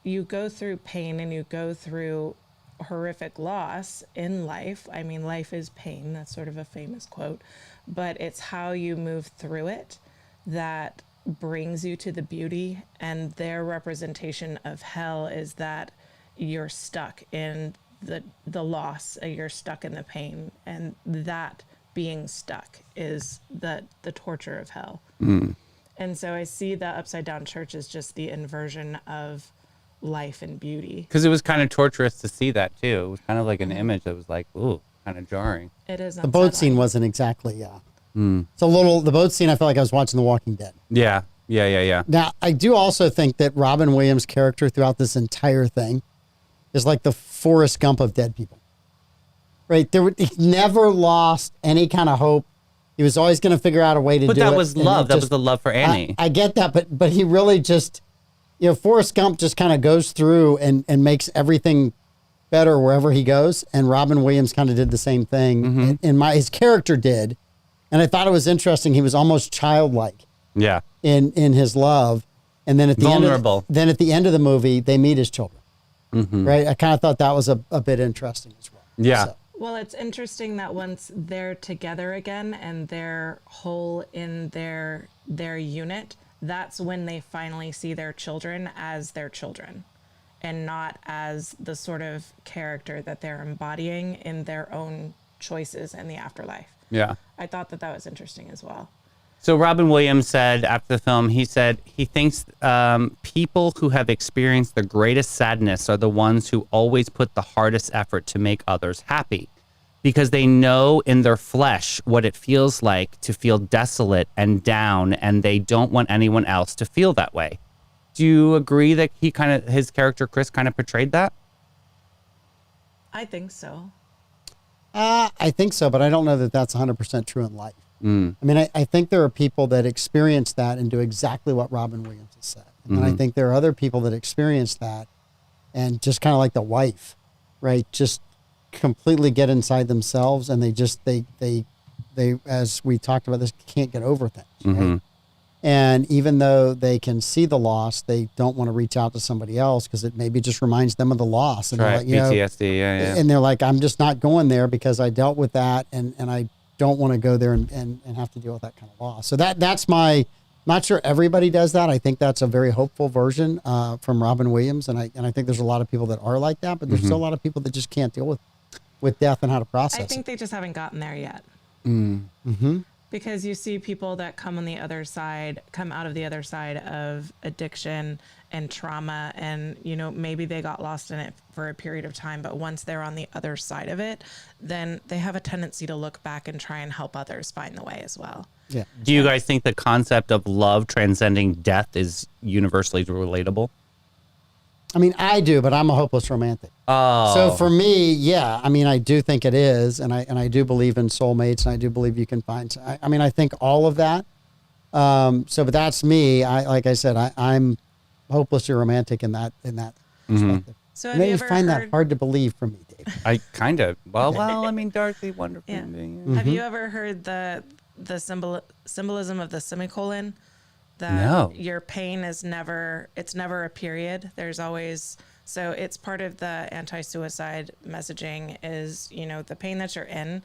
you go through pain, and you go through horrific loss in life. I mean, life is pain. That's sort of a famous quote, but it's how you move through it that brings you to the beauty. And their representation of hell is that you're stuck in the loss, you're stuck in the pain, and that being stuck is the torture of hell. And so I see the upside down church as just the inversion of life and beauty. Because it was kind of torturous to see that too. It was kind of like an image that was like, ooh, kind of jarring. It is. The boat scene wasn't exactly, It's the boat scene, I felt like I was watching The Walking Dead. Yeah. Now, I do also think that Robin Williams' character throughout this entire thing is like the Forrest Gump of dead people. Right? He never lost any kind of hope. He was always going to figure out a way to do it. But that was love. That was the love for Annie. I get that, but he really just, Forrest Gump just kind of goes through and makes everything better wherever he goes. And Robin Williams kind of did the same thing. His character did. And I thought it was interesting. He was almost childlike. Yeah. In his love. And then at the at the end of the movie, they meet his children. Right? I kind of thought that was a bit interesting as well. Yeah. So. Well, it's interesting that once they're together again and they're whole in their unit, that's when they finally see their children as their children, and not as the sort of character that they're embodying in their own choices in the afterlife. Yeah. I thought that was interesting as well. So Robin Williams said after the film, he thinks people who have experienced the greatest sadness are the ones who always put the hardest effort to make others happy, because they know in their flesh what it feels like to feel desolate and down, and they don't want anyone else to feel that way. Do you agree that his character Chris kind of portrayed that? I think so. I think so, but I don't know that that's 100% true in life. I mean, I think there are people that experience that and do exactly what Robin Williams has said. And I think there are other people that experience that and just kind of like the wife, right? Just completely get inside themselves, and they as we talked about this, can't get over things, right? And even though they can see the loss, they don't want to reach out to somebody else because it maybe just reminds them of the loss. And right, they're like, PTSD, yeah. And they're like, I'm just not going there because I dealt with that, and don't want to go there and have to deal with that kind of loss. So that's my, not sure everybody does that. I think that's a very hopeful version from Robin Williams. And I think there's a lot of people that are like that, but there's still a lot of people that just can't deal with death and how to process it. I think they just haven't gotten there yet. Mm-hmm. Because you see people that come out of the other side of addiction and trauma, and maybe they got lost in it for a period of time, but once they're on the other side of it, then they have a tendency to look back and try and help others find the way as well. Yeah. Do you guys think the concept of love transcending death is universally relatable? I mean, I do, but I'm a hopeless romantic. Oh. So for me, yeah, I mean, I do think it is, and I do believe in soulmates, and I do believe you can find. I think all of that. But that's me. Like I said, I'm hopelessly romantic in that perspective. So And have you you ever find heard, that hard to believe for me, Dave. I kind of. Well, I mean, Dorothy, wonderful. Yeah. Being. Have you ever heard the symbolism of the semicolon? That No. your pain is never a period. There's always, so it's part of the anti-suicide messaging is, the pain that you're in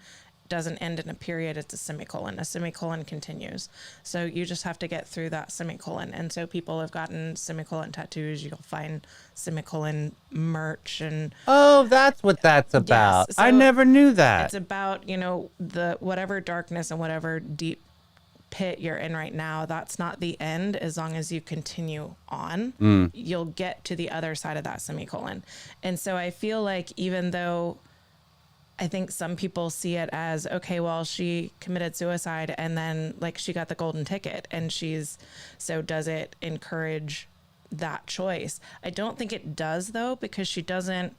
doesn't end in a period, it's a semicolon. A semicolon continues. So you just have to get through that semicolon. And so people have gotten semicolon tattoos. You'll find semicolon merch and Oh, that's what that's about. Yes, so I never knew that. it's about, the whatever darkness and whatever deep pit you're in right now, that's not the end. As long as you continue on, you'll get to the other side of that semicolon. And so I feel like even though I think some people see it as, okay, well, she committed suicide and then like she got the golden ticket and so does it encourage that choice? I don't think it does though, because she doesn't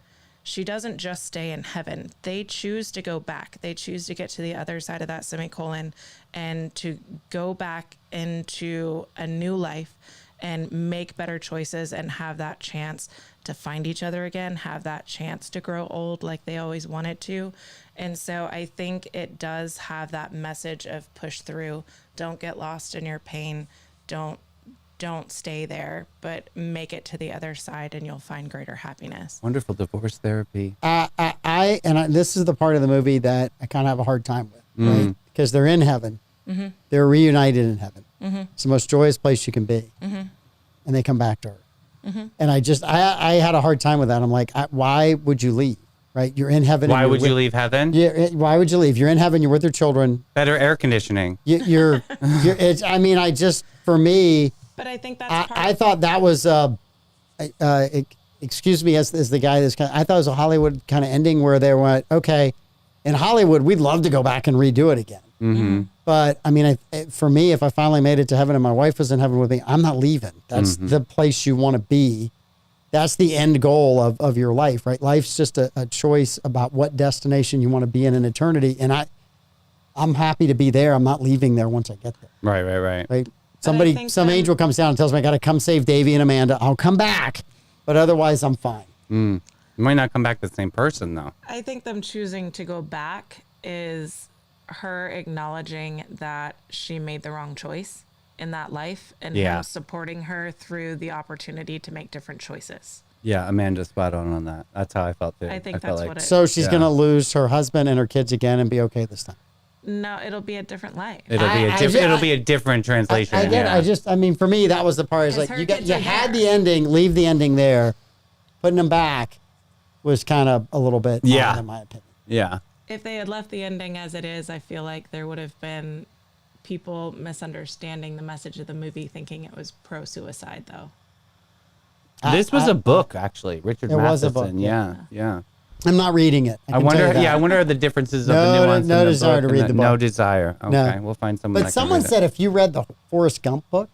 just stay in heaven. They choose to go back. They choose to get to the other side of that semicolon and to go back into a new life and make better choices and have that chance to find each other again, have that chance to grow old like they always wanted to. And so I think it does have that message of push through. Don't get lost in your pain. Don't stay there, but make it to the other side and you'll find greater happiness. Wonderful divorce therapy. This is the part of the movie that I kind of have a hard time with, right? Because they're in heaven. They're reunited in heaven. It's the most joyous place you can be. And they come back to her. And I had a hard time with that. I'm like, why would you leave? Right? You're in heaven. Why would you leave heaven? Yeah. Why would you leave? You're in heaven. You're with your children. Better air conditioning. For me, But I think that's I thought that was, excuse me, as the guy that's I thought it was a Hollywood kind of ending where they went, okay, in Hollywood, we'd love to go back and redo it again. But I mean, for me, if I finally made it to heaven and my wife was in heaven with me, I'm not leaving. That's the place you want to be. That's the end goal of your life, right? Life's just a choice about what destination you want to be in eternity. And I'm happy to be there. I'm not leaving there once I get there. Right. Some angel comes down and tells me I got to come save Davey and Amanda. I'll come back, but otherwise I'm fine. You might not come back the same person though. I think them choosing to go back is her acknowledging that she made the wrong choice in that life and him supporting her through the opportunity to make different choices. Yeah, Amanda's spot on that. That's how I felt too. I think that's what it is. So she's going to lose her husband and her kids again and be okay this time. No, it'll be a different life. It'll be a different translation. I get it. For me, that was the part. Is like you had the ending, leave the ending there. Putting them back was kind of a little bit odd, in my opinion. Yeah. If they had left the ending as it is, I feel like there would have been people misunderstanding the message of the movie, thinking it was pro-suicide, though. This was a book, actually. Richard Matheson. Was a book. Yeah. I'm not reading it. I wonder the differences of the nuance. No in the desire book to read the book. No desire. Okay, we'll find someone. But someone said if you read the Forrest Gump book,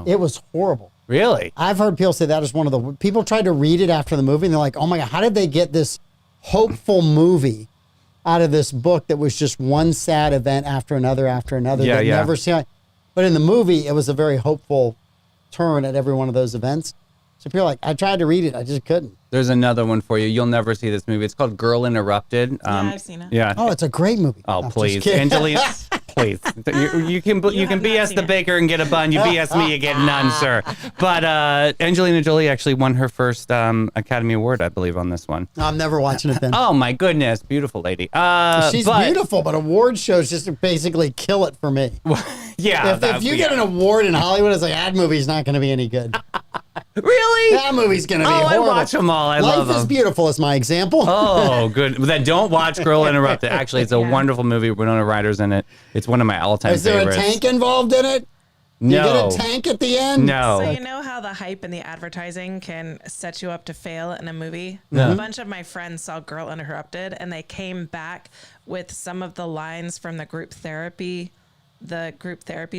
it was horrible. Really? I've heard people say that is one of the people tried to read it after the movie, and they're like, "Oh my god, how did they get this hopeful movie out of this book that was just one sad event after another that never seen?" But in the movie, it was a very hopeful turn at every one of those events. So people are like, I tried to read it, I just couldn't. There's another one for you. You'll never see this movie. It's called Girl Interrupted. I've seen it. Yeah. Oh, it's a great movie. Oh, No, just please, kidding. Angelina, please. You can have not BS seen the it. baker and get a bun. You BS me, you get none, sir. But Angelina Jolie actually won her first Academy Award, I believe, on this one. I'm never watching it then. Oh my goodness, beautiful lady. She's but- beautiful, but award shows just basically kill it for me. Yeah. If you get an award in Hollywood as an ad movie, it's not going to be any good. Really? That movie's going to be Oh, I horrible. watch them all. I love Life is them. Beautiful is my example. Oh, good. Then don't watch Girl Interrupted. Actually, it's a wonderful movie. Winona Ryder's in it. It's one of my all-time Is there favorites. a tank involved in it? You No. get a tank at the end? No. So you know how the hype and the advertising can set you up to fail in a movie? A bunch of my friends saw Girl Interrupted and they came back with some of the lines from the group therapy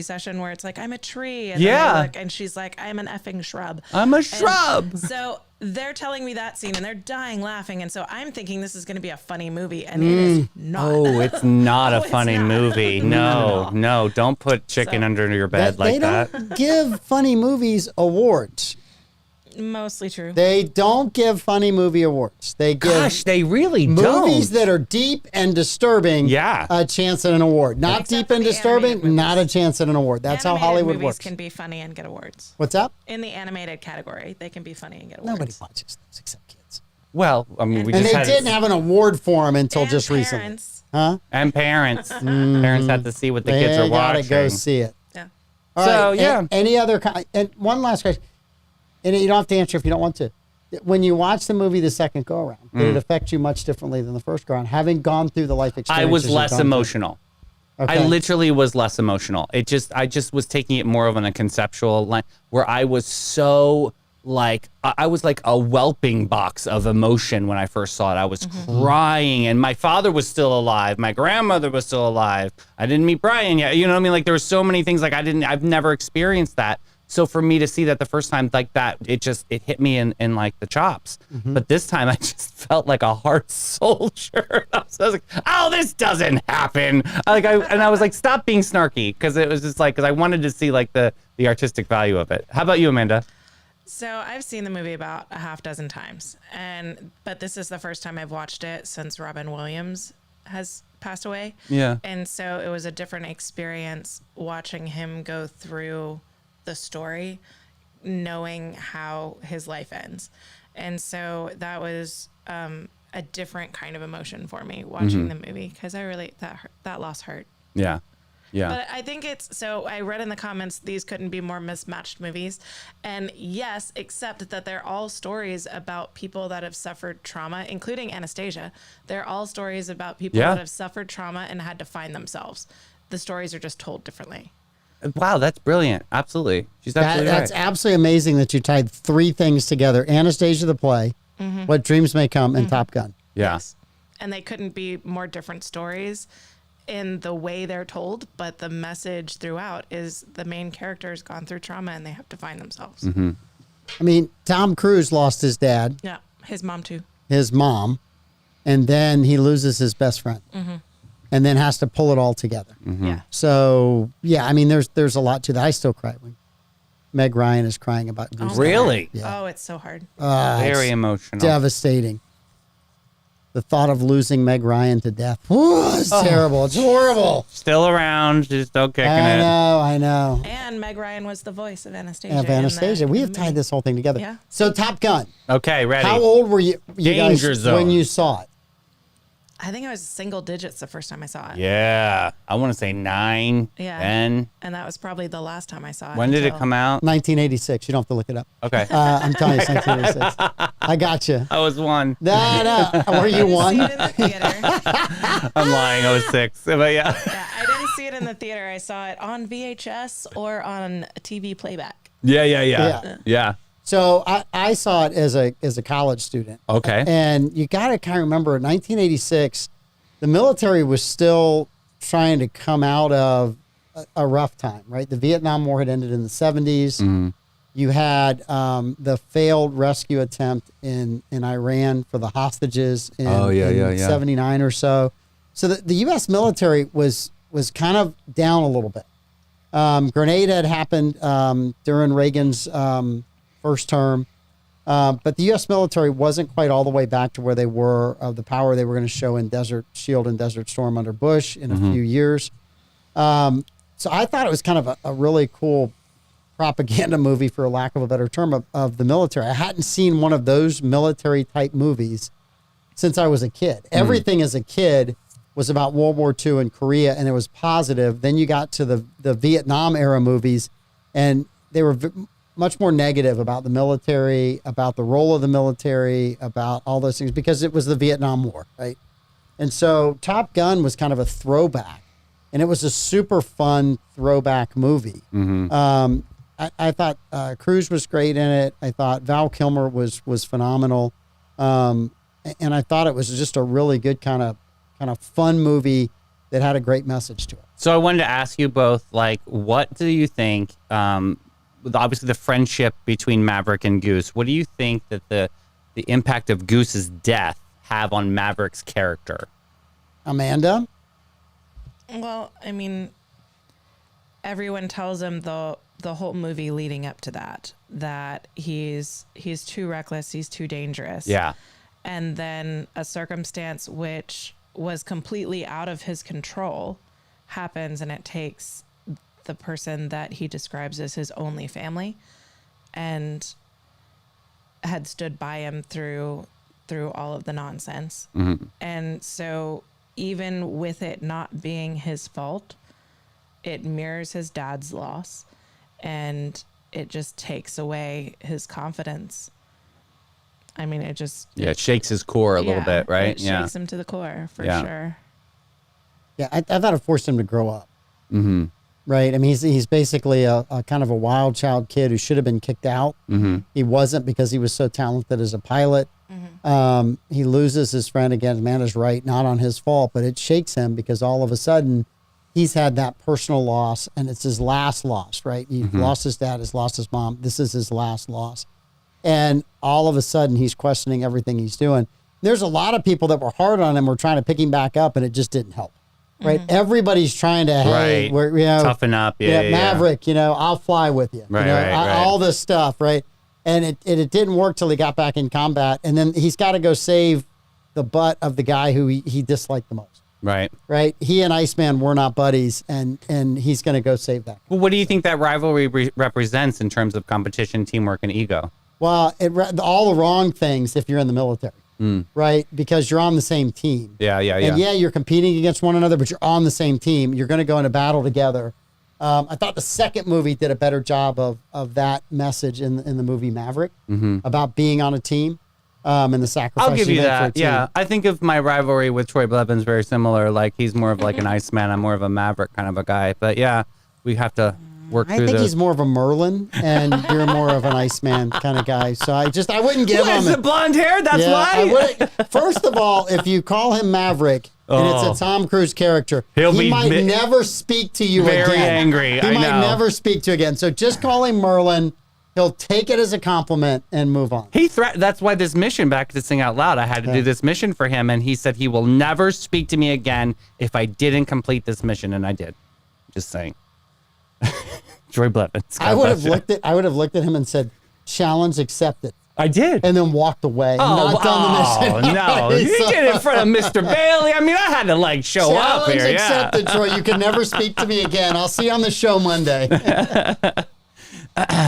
session where it's like, I'm a tree. And then Yeah. they look, and she's like, I'm an effing shrub. I'm a And shrub. so they're telling me that scene and they're dying laughing. And so I'm thinking this is going to be a funny movie. And it is not. Oh, it's not a it's funny not. movie. No, don't put chicken So- under your bed like they that. don't give funny movies awards. Mostly true. They don't give funny movie awards. They give Gosh, they really movies don't. that are deep and disturbing Yeah. a chance at an award. Not Except deep for and the disturbing, animated not a movies. chance at an award. That's how Animated Hollywood movies works. can be funny and get awards. What's up? In the animated category, they can be funny and get awards. Nobody watches those except kids. Well, I mean, we And just they had didn't have an award for them until And just recently. parents. Huh? and parents. Parents have to see what the kids They are gotta watching. go see it. Yeah. All So, right, yeah. Any other? And one last question, and you don't have to answer if you don't want to. When you watch the movie the second go around, did it affect you much differently than the first go around? Having gone through the life experience, I was less emotional. Okay. I literally was less emotional. I just was taking it more of on a conceptual line where I was so like, I was like a whelping box of emotion when I first saw it. I was crying, and my father was still alive. My grandmother was still alive. I didn't meet Brian yet. You know what I mean? Like there were so many things like I've never experienced that. So for me to see that the first time like that, it hit me in like the chops. But this time I just felt like a heart soldier. I was like, oh, this doesn't happen. I was like, stop being snarky, because it was just like, because I wanted to see like the artistic value of it. How about you, Amanda? So I've seen the movie about a half dozen times, but this is the first time I've watched it since Robin Williams has passed away. Yeah. And so it was a different experience watching him go through the story, knowing how his life ends. And so that was a different kind of emotion for me watching the movie, because I really, that loss hurt. Yeah. Yeah. But I think so I read in the comments, these couldn't be more mismatched movies. And yes, except that they're all stories about people that have suffered trauma, including Anastasia. They're all stories about people Yeah. that have suffered trauma and had to find themselves. The stories are just told differently. Wow, that's brilliant. Absolutely. She's absolutely That's right. absolutely amazing that you tied three things together: Anastasia the play, What Dreams May Come, and Top Gun. Yeah. Yes. And they couldn't be more different stories in the way they're told, but the message throughout is the main character's gone through trauma and they have to find themselves. I mean, Tom Cruise lost his dad, Yeah. His mom too. his mom, and then he loses his best friend, and then has to pull it all together. Yeah. So yeah, I mean, there's a lot to that. I still cry when Meg Ryan is crying about Goose. Really? Yeah. Oh, it's so hard. Very It's emotional. devastating. The thought of losing Meg Ryan to death. It's terrible. It's horrible. Still around. She's still kicking it. I know. And Meg Ryan was the voice of Anastasia. Of Anastasia. We in have the tied movie. this whole thing together. Yeah. So Top Gun. Okay, ready. How old were you Danger guys zone. when you saw it? I think I was single digits the first time I saw it. Yeah. I want to say 9, Yeah. 10. And that was probably the last time I saw it. When did it until- come out? 1986. You don't have to look it up. Okay. I'm telling you, it's 1986. I got you. I was 1. No. Were you See one? it in the theater. I'm lying. I was 6. But yeah. Yeah, I didn't see it in the theater. I saw it on VHS or on TV playback. Yeah. Yeah. So I saw it as a college student. Okay. And you got to kind of remember, in 1986, the military was still trying to come out of a rough time, right? The Vietnam War had ended in the 70s. You had the failed rescue attempt in Iran for the hostages in, in 79 or so. So the U.S. military was kind of down a little bit. Grenade had happened during Reagan's first term. But the U.S. military wasn't quite all the way back to where they were of the power they were going to show in Desert Shield and Desert Storm under Bush in a few years. So I thought it was kind of a really cool propaganda movie, for lack of a better term, of the military. I hadn't seen one of those military type movies since I was a kid. Everything as a kid was about World War II and Korea, and it was positive. Then you got to the Vietnam era movies, and they were much more negative about the military, about the role of the military, about all those things, because it was the Vietnam War, right? And so Top Gun was kind of a throwback, and it was a super fun throwback movie. I thought Cruise was great in it. I thought Val Kilmer was phenomenal, and I thought it was just a really good kind of fun movie that had a great message to it. So I wanted to ask you both, like, what do you think? Obviously, the friendship between Maverick and Goose. What do you think that the impact of Goose's death have on Maverick's character? Amanda? Well, I mean, everyone tells him the whole movie leading up to that he's too reckless, he's too dangerous. Yeah. And then a circumstance which was completely out of his control happens, and it takes the person that he describes as his only family and had stood by him through all of the nonsense. And so even with it not being his fault, it mirrors his dad's loss, and it just takes away his confidence. I mean, it shakes his core a little bit, right? It shakes him to the core, for sure. Yeah, I thought it forced him to grow up. Right? I mean, he's basically a kind of a wild child kid who should have been kicked out. He wasn't, because he was so talented as a pilot. He loses his friend again. Amanda's right, not on his fault, but it shakes him because all of a sudden he's had that personal loss, and it's his last loss, right? He's lost his dad, he's lost his mom. This is his last loss. And all of a sudden he's questioning everything he's doing. There's a lot of people that were hard on him, were trying to pick him back up, and it just didn't help. Right? Everybody's trying to, hey, we're, toughen up. Maverick, I'll fly with you. Right. All this stuff, right? And it didn't work till he got back in combat, and then he's got to go save the butt of the guy who he disliked the most. Right. He and Iceman were not buddies, and he's going to go save that guy. Well, what do you think that rivalry represents in terms of competition, teamwork, and ego? Well, all the wrong things if you're in the military. Right? Because you're on the same team. Yeah. And you're competing against one another, but you're on the same team. You're going to go into battle together. I thought the second movie did a better job of that message in the movie Maverick, about being on a team, and the sacrifice. I'll give you that. Yeah. I think of my rivalry with Troy Blevins very similar. Like, he's more of like an Iceman. I'm more of a Maverick kind of a guy. But yeah, we have to work through I think he's more of a Merlin, and you're more of an Iceman kind of guy. So I wouldn't give him. Is it blonde hair? That's why. First of all, if you call him Maverick and it's a Tom Cruise character, he might never speak to you again. Very angry. He might never speak to you again. So just call him Merlin. He'll take it as a compliment and move on. That's why this mission, back to Sing Out Loud, I had to do this mission for him, and he said he will never speak to me again if I didn't complete this mission, and I did. Just saying. Troy Blevins. I would have looked at him and said, "Challenge accepted." I did, and then walked away. Not done the mission. No, you did it in front of Mr. Bailey. I mean, I had to show up here. Challenge accepted, Troy. You can never speak to me again. I'll see you on the show Monday.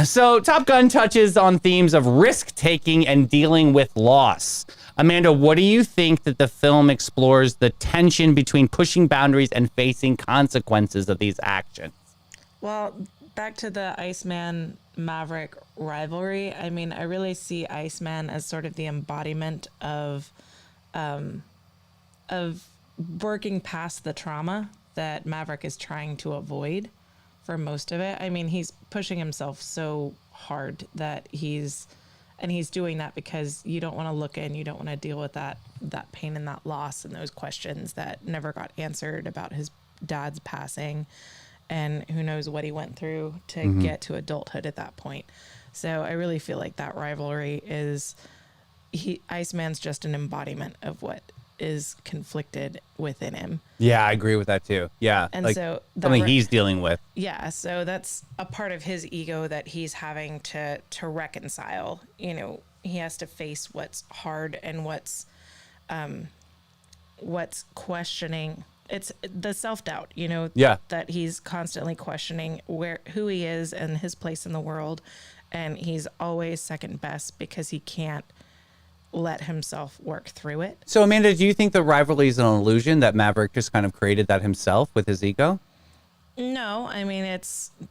So Top Gun touches on themes of risk-taking and dealing with loss. Amanda, what do you think that the film explores the tension between pushing boundaries and facing consequences of these actions? Well, back to the Iceman Maverick rivalry. I mean, I really see Iceman as sort of the embodiment of working past the trauma that Maverick is trying to avoid for most of it. I mean, he's pushing himself so hard that he's doing that because you don't want to look in, you don't want to deal with that pain and that loss and those questions that never got answered about his dad's passing. And who knows what he went through to get to adulthood at that point. So I really feel like that rivalry Iceman's just an embodiment of what is conflicted within him. Yeah, I agree with that too. Yeah. And so something he's dealing with. Yeah. So that's a part of his ego that he's having to reconcile, he has to face what's hard and what's questioning. It's the self-doubt, you know, Yeah. that he's constantly questioning who he is and his place in the world. And he's always second best because he can't let himself work through it. So, Amanda, do you think the rivalry is an illusion that Maverick just kind of created that himself with his ego? No, I mean,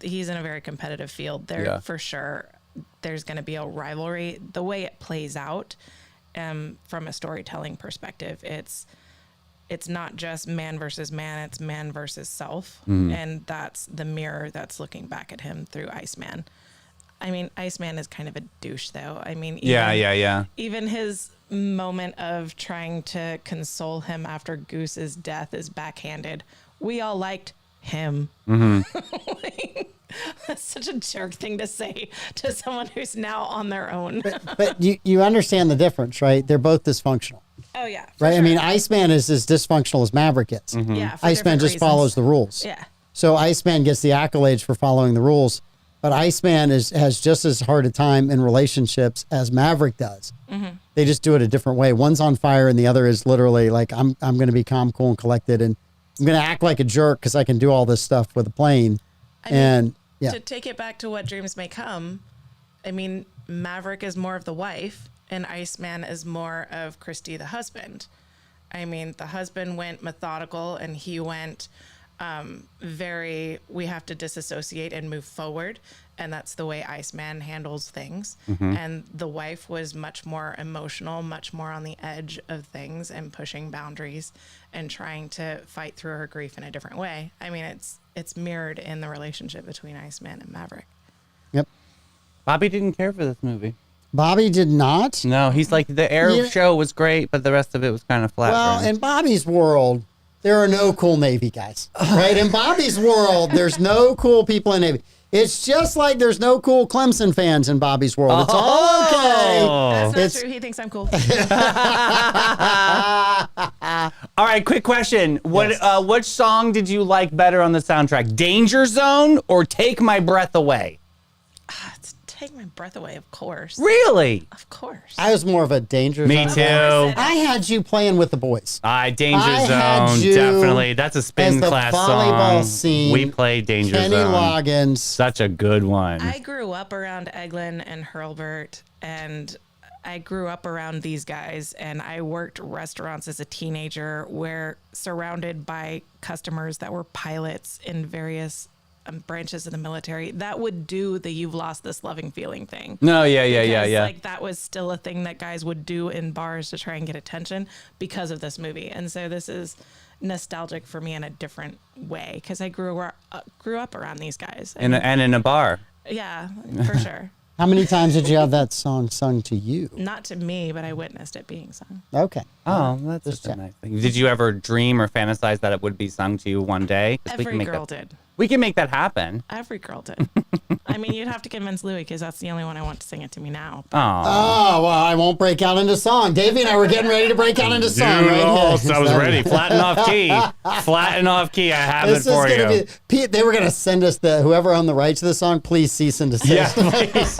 he's in a very competitive field there. Yeah. For sure. There's going to be a rivalry. The way it plays out, from a storytelling perspective, it's not just man versus man, it's man versus self. And that's the mirror that's looking back at him through Iceman. I mean, Iceman is kind of a douche, though. I mean, even his moment of trying to console him after Goose's death is backhanded. We all liked him. Like, that's such a jerk thing to say to someone who's now on their own. But you understand the difference, right? They're both dysfunctional. Oh, yeah. Right? Sure. I mean, Iceman is as dysfunctional as Maverick is. Yeah. Iceman just follows the rules. Yeah. So Iceman gets the accolades for following the rules, but Iceman has just as hard a time in relationships as Maverick does. They just do it a different way. One's on fire and the other is literally like, I'm going to be calm, cool, and collected, and I'm going to act like a jerk because I can do all this stuff with a plane. To take it back to what dreams may come, I mean, Maverick is more of the wife and Iceman is more of Christy, the husband. I mean, the husband went methodical and he went we have to disassociate and move forward. And that's the way Iceman handles things. And the wife was much more emotional, much more on the edge of things and pushing boundaries and trying to fight through her grief in a different way. I mean, it's mirrored in the relationship between Iceman and Maverick. Yep. Bobby didn't care for this movie. Bobby did not. No, he's like, the air show was great, but the rest of it was kind of flat. Well, in Bobby's world, there are no cool Navy guys, right? In Bobby's world, there's no cool people in Navy. It's just like there's no cool Clemson fans in Bobby's world. It's all okay. That's not true. He thinks I'm cool. All right, quick question. Which song did you like better on the soundtrack? Danger Zone or Take My Breath Away? It's Take My Breath Away, of course. Really? Of course. I was more of a Danger Me Zone. too. I had you playing with the boys. Danger I had Zone, you definitely. That's a spin as the class volleyball song. scene, We played Danger Kenny Zone. Loggins. Such a good one. I grew up around Eglin and Hurlburt, and I grew up around these guys, and I worked restaurants as a teenager where surrounded by customers that were pilots in various branches of the military that would do the "you've lost this loving feeling" thing. No, yeah. Like that was still a thing that guys would do in bars to try and get attention because of this movie. And so this is nostalgic for me in a different way because I grew up around these guys. And in a bar. Yeah, for sure. How many times did you have that song sung to you? Not to me, but I witnessed it being sung. Okay. Oh, that's just a nice thing. Did you ever dream or fantasize that it would be sung to you one day? 'Cause Every girl did. We can make that happen. Every girl did. I mean, you'd have to convince Louie because that's the only one I want to sing it to me now. Oh, well, I won't break out into song. Davey and I were getting ready to break out into song. Right? I was ready. Flatten off key. Flatten off key. I have it for you. They were going to send us whoever owned the rights to the song, please cease and desist. Yeah, please.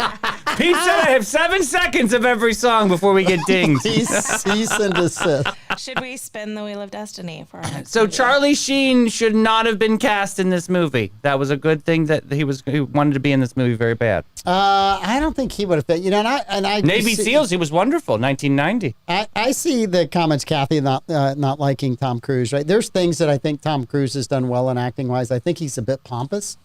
Pete said I have 7 seconds of every song before we get dinged. Please cease and desist. Should we spin the Wheel of Destiny for our next So movie? Charlie Sheen should not have been cast in this movie. That was a good thing that he wanted to be in this movie very bad. I don't think he would have fit. You know, and I Navy SEALs, he was wonderful. 1990. I see the comments, Kathy, not liking Tom Cruise. Right? There's things that I think Tom Cruise has done well in acting wise. I think he's a bit pompous.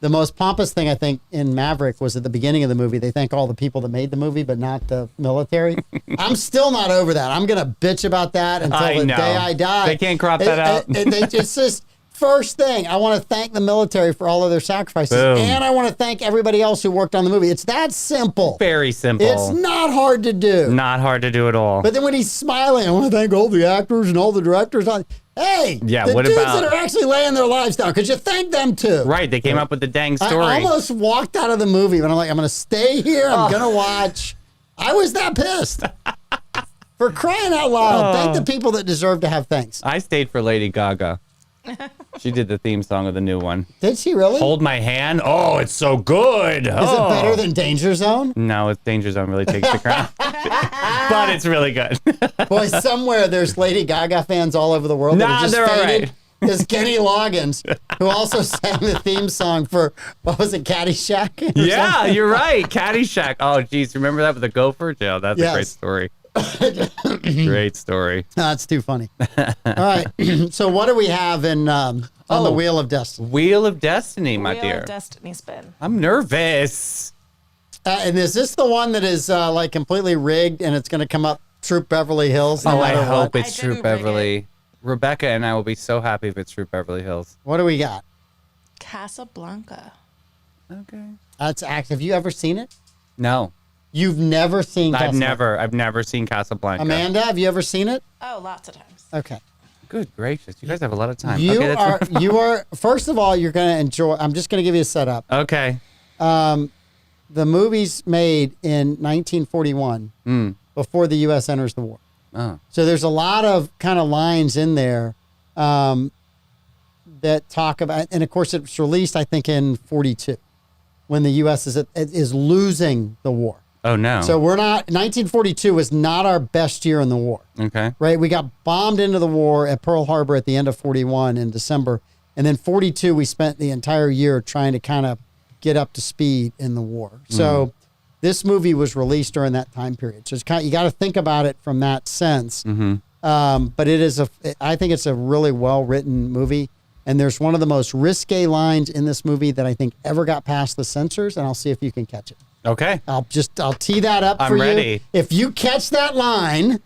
The most pompous thing I think in Maverick was at the beginning of the movie. They thank all the people that made the movie, but not the military. I'm still not over that. I'm going to bitch about that until the day I die. They can't crop that out. It's just first thing. I want to thank the military for all of their sacrifices. Boom. And I want to thank everybody else who worked on the movie. It's that simple. Very simple. It's not hard to do. Not hard to do at all. But then when he's smiling, I want to thank all the actors and all the directors. Hey, yeah, the what dudes about that are actually laying their lives down? Could you thank them too? Right, they came up with the dang story. I almost walked out of the movie, but I'm like, I'm going to stay here. I'm going to watch. I was that pissed. For crying out loud, thank the people that deserve to have thanks. I stayed for Lady Gaga. She did the theme song of the new one. Did she really? Hold My Hand. Oh, it's so good. Is it better than Danger Zone? No, it's Danger Zone really takes the crown. but it's really good. Boy, somewhere there's Lady Gaga fans all over the world that Nah, are just they're all faded. Is Kenny Loggins, who also sang the theme song for, what was it, Caddyshack? or Yeah, something? you're right. Caddyshack. Oh, geez. Remember that with the gopher? Yeah, that's a great Yes. story. Great story. That's too funny. All right. So what do we have in on the Wheel of Destiny? Wheel of Destiny, my Wheel dear. of Destiny spin. I'm nervous. And is this the one that is like completely rigged and it's going to come up Troop Beverly Hills? no Oh, I matter hope what? it's I True didn't rig Beverly. Rebecca and I will be so happy if it's True Beverly Hills. What do we got? Casablanca. Okay. That's act. Have you ever seen it? No, You've never seen Casablanca? I've never seen Casablanca. Amanda, have you ever seen it? Oh, lots of times. Okay. Good gracious, you guys have a lot of time. You okay, are, you are, first of all, you're going to enjoy, I'm just going to give you a setup. okay. The movie's made in 1941 before the U.S. enters the war. Oh, So there's a lot of kind of lines in there that talk about, and of course it's released, I think, in 42 when the U.S. is losing the war. oh no. So 1942 was not our best year in the war, okay. right? We got bombed into the war at Pearl Harbor at the end of 41 in December. And then 42, we spent the entire year trying to kind of get up to speed in the war. So this movie was released during that time period. So it's kind of, you got to think about it from that sense. But it is I think it's a really well-written movie. And there's one of the most risque lines in this movie that I think ever got past the censors. And I'll see if you can catch it. Okay. I'll tee that up I'm for you. ready. If you catch that line,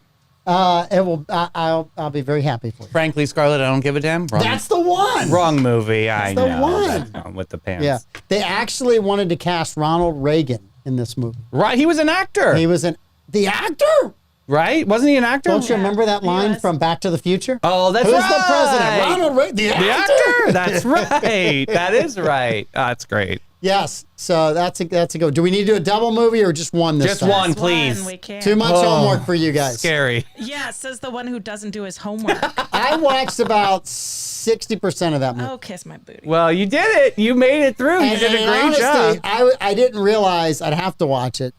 I'll be very happy for you. Frankly, Scarlett, I don't give a damn. Wrong. That's the one. Wrong movie. I the know. one. That's wrong with the pants. Yeah. They actually wanted to cast Ronald Reagan in this movie. Right. He was an actor. He was the actor. Right? Wasn't he an actor? Don't you remember that he line was. from Back to the Future? Oh, that's Who's right. the president? Ronald Reagan. The The actor. actor. That's right. That is right. Oh, that's great. Yes. So that's a go. Do we need to do a double movie or just one this Just time? one, This please. one we can't. Too much homework for you guys. Scary. Yeah, says the one who doesn't do his homework. I watched about 60% of that movie. Oh, kiss my booty. Well, you did it. You made it through. You did a And great honestly, job. I didn't realize I'd have to watch it.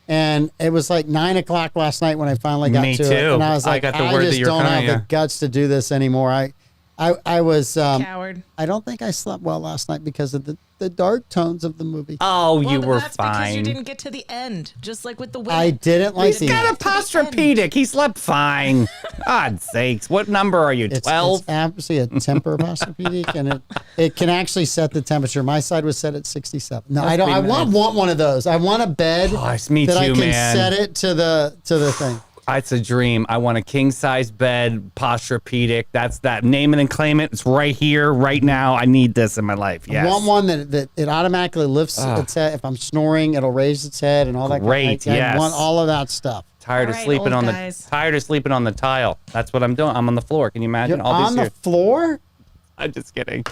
And it was like 9 o'clock last night when I finally got Me to it. too. And I was I like, got the I word that just you're don't coming, have yeah. the guts to do this anymore. I was, Coward. I don't think I slept well last night because of the dark tones of the movie. Oh, Well, you were that's because you fine. didn't get to the end, just like with the women. I didn't like the Got end. a posturepedic. He slept fine. God's sakes. What number are you? 12? It's absolutely a temper posturepedic, and it can actually set the temperature. My side was set at 67. No, I don't. I pretty want one of those. I want a bed Gosh, me that I too, can man. set it to the thing. It's a dream. I want a king size bed, posturepedic. That's that. Name it and claim it. It's right here, right now. I need this in my life. Yes. I want one that it automatically lifts its head. If I'm snoring, it'll raise its head and all that. Great, I yes. want all of that stuff. Tired All of right, sleeping old on guys. tired of sleeping on the tile. That's what I'm doing. I'm on the floor. Can you imagine? You're All on these the floor? I'm just kidding.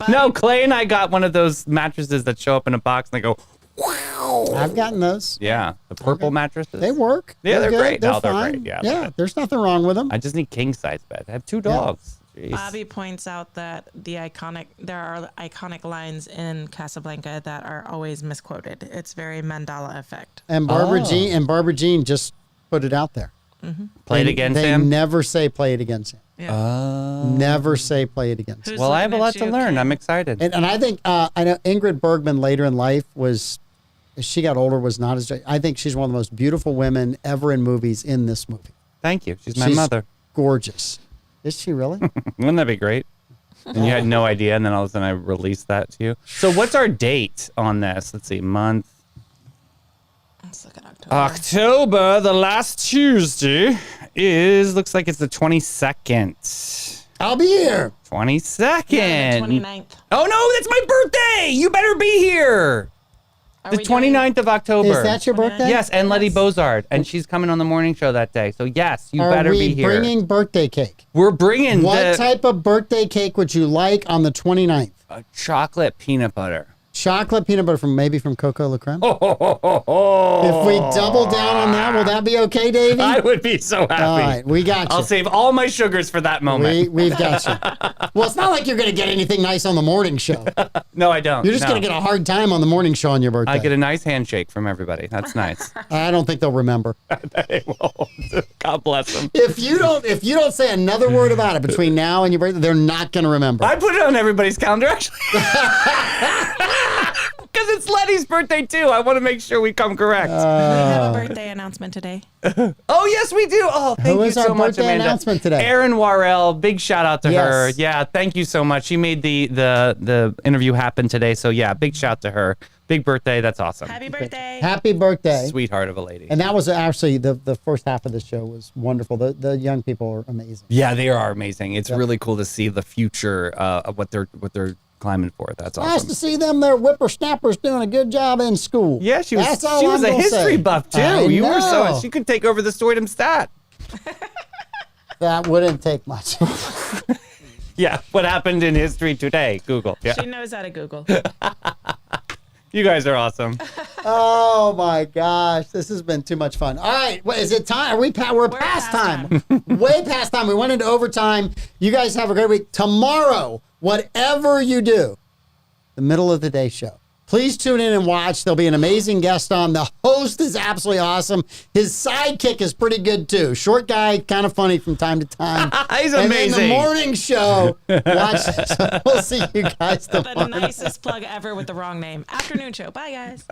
No, Clay and I got one of those mattresses that show up in a box and they go, wow. I've gotten those. Yeah, the purple mattresses. They work. Yeah, they're good. great. They're No, they're fine. great. Yeah, Yeah, there's nothing wrong with them. I just need king size bed. I have 2 dogs. Jeez. Bobby points out that there are iconic lines in Casablanca that are always misquoted. It's very Mandela effect. And Barbara Jean just put it out there. Play it again, they Sam. never say play it again, Sam. Yeah. Never say play it again. Sam. Who's Well, I have a looking lot at to you, learn. Kim? I'm excited. And I think I know Ingrid Bergman later in life was, as she got older, was not as. I think she's one of the most beautiful women ever in movies. In this movie, Thank you. She's my She's mother. gorgeous. Is she really? Wouldn't that be great? And you had no idea, and then all of a sudden I released that to you. So what's our date on this? Let's see, month. Let's look at October. October, the last Tuesday looks like it's the 22nd. I'll be here. 22nd. Yeah, the 29th. Oh no, that's my birthday. You better be here. Are The we doing- 29th of October. Is that your birthday? Yes, and Letty Bozard, and she's coming on the morning show that day. So yes, you Are better we be here. bringing birthday cake? We're bringing What the type of birthday cake would you like on the 29th? chocolate peanut butter. chocolate peanut butter from Coco La Creme. Oh, If we double down on that, will that be okay, Davey? I would be so happy. All right, we got you. I'll save all my sugars for that moment. We've got you. Well, it's not like you're going to get anything nice on the morning show. No, I don't. You're just going to get a hard time on the morning show on your birthday. I get a nice handshake from everybody. That's nice. I don't think they'll remember. They won't. God bless them. If you don't say another word about it between now and your birthday, they're not going to remember. I put it on everybody's calendar, actually. Because it's Letty's birthday, too. I want to make sure we come correct. We have a birthday announcement today. Oh, yes, we do. Oh, thank Who you is our so much, birthday Amanda. announcement today? Erin Warrell. Big shout out to her. Yes. Yeah, thank you so much. She made the interview happen today. So, yeah, big shout to her. Big birthday. That's awesome. Happy birthday. Happy birthday. Sweetheart of a lady. And that was actually the first half of the show was wonderful. The young people are amazing. Yeah, they are amazing. It's really cool to see the future of what they're climbing for. That's Nice awesome. to see them. Their whippersnappers doing a good job in school. Yeah, she was. That's all She was I'm a gonna history say. buff too. I You were know. so. She could take over the Stoidum stat. That wouldn't take much. Yeah, what happened in history today? Google. Yeah, She knows how to Google. you guys are awesome. Oh my gosh, this has been too much fun. All right, is it time? We're past time. Way past time. We went into overtime. You guys have a great week. Tomorrow, whatever you do, the middle of the day show. Please tune in and watch. There'll be an amazing guest on. The host is absolutely awesome. His sidekick is pretty good too. Short guy, kind of funny from time to time. He's And amazing. then the morning show. Watch. So we'll see you guys The tomorrow. nicest plug ever with the wrong name. Afternoon show. Bye, guys.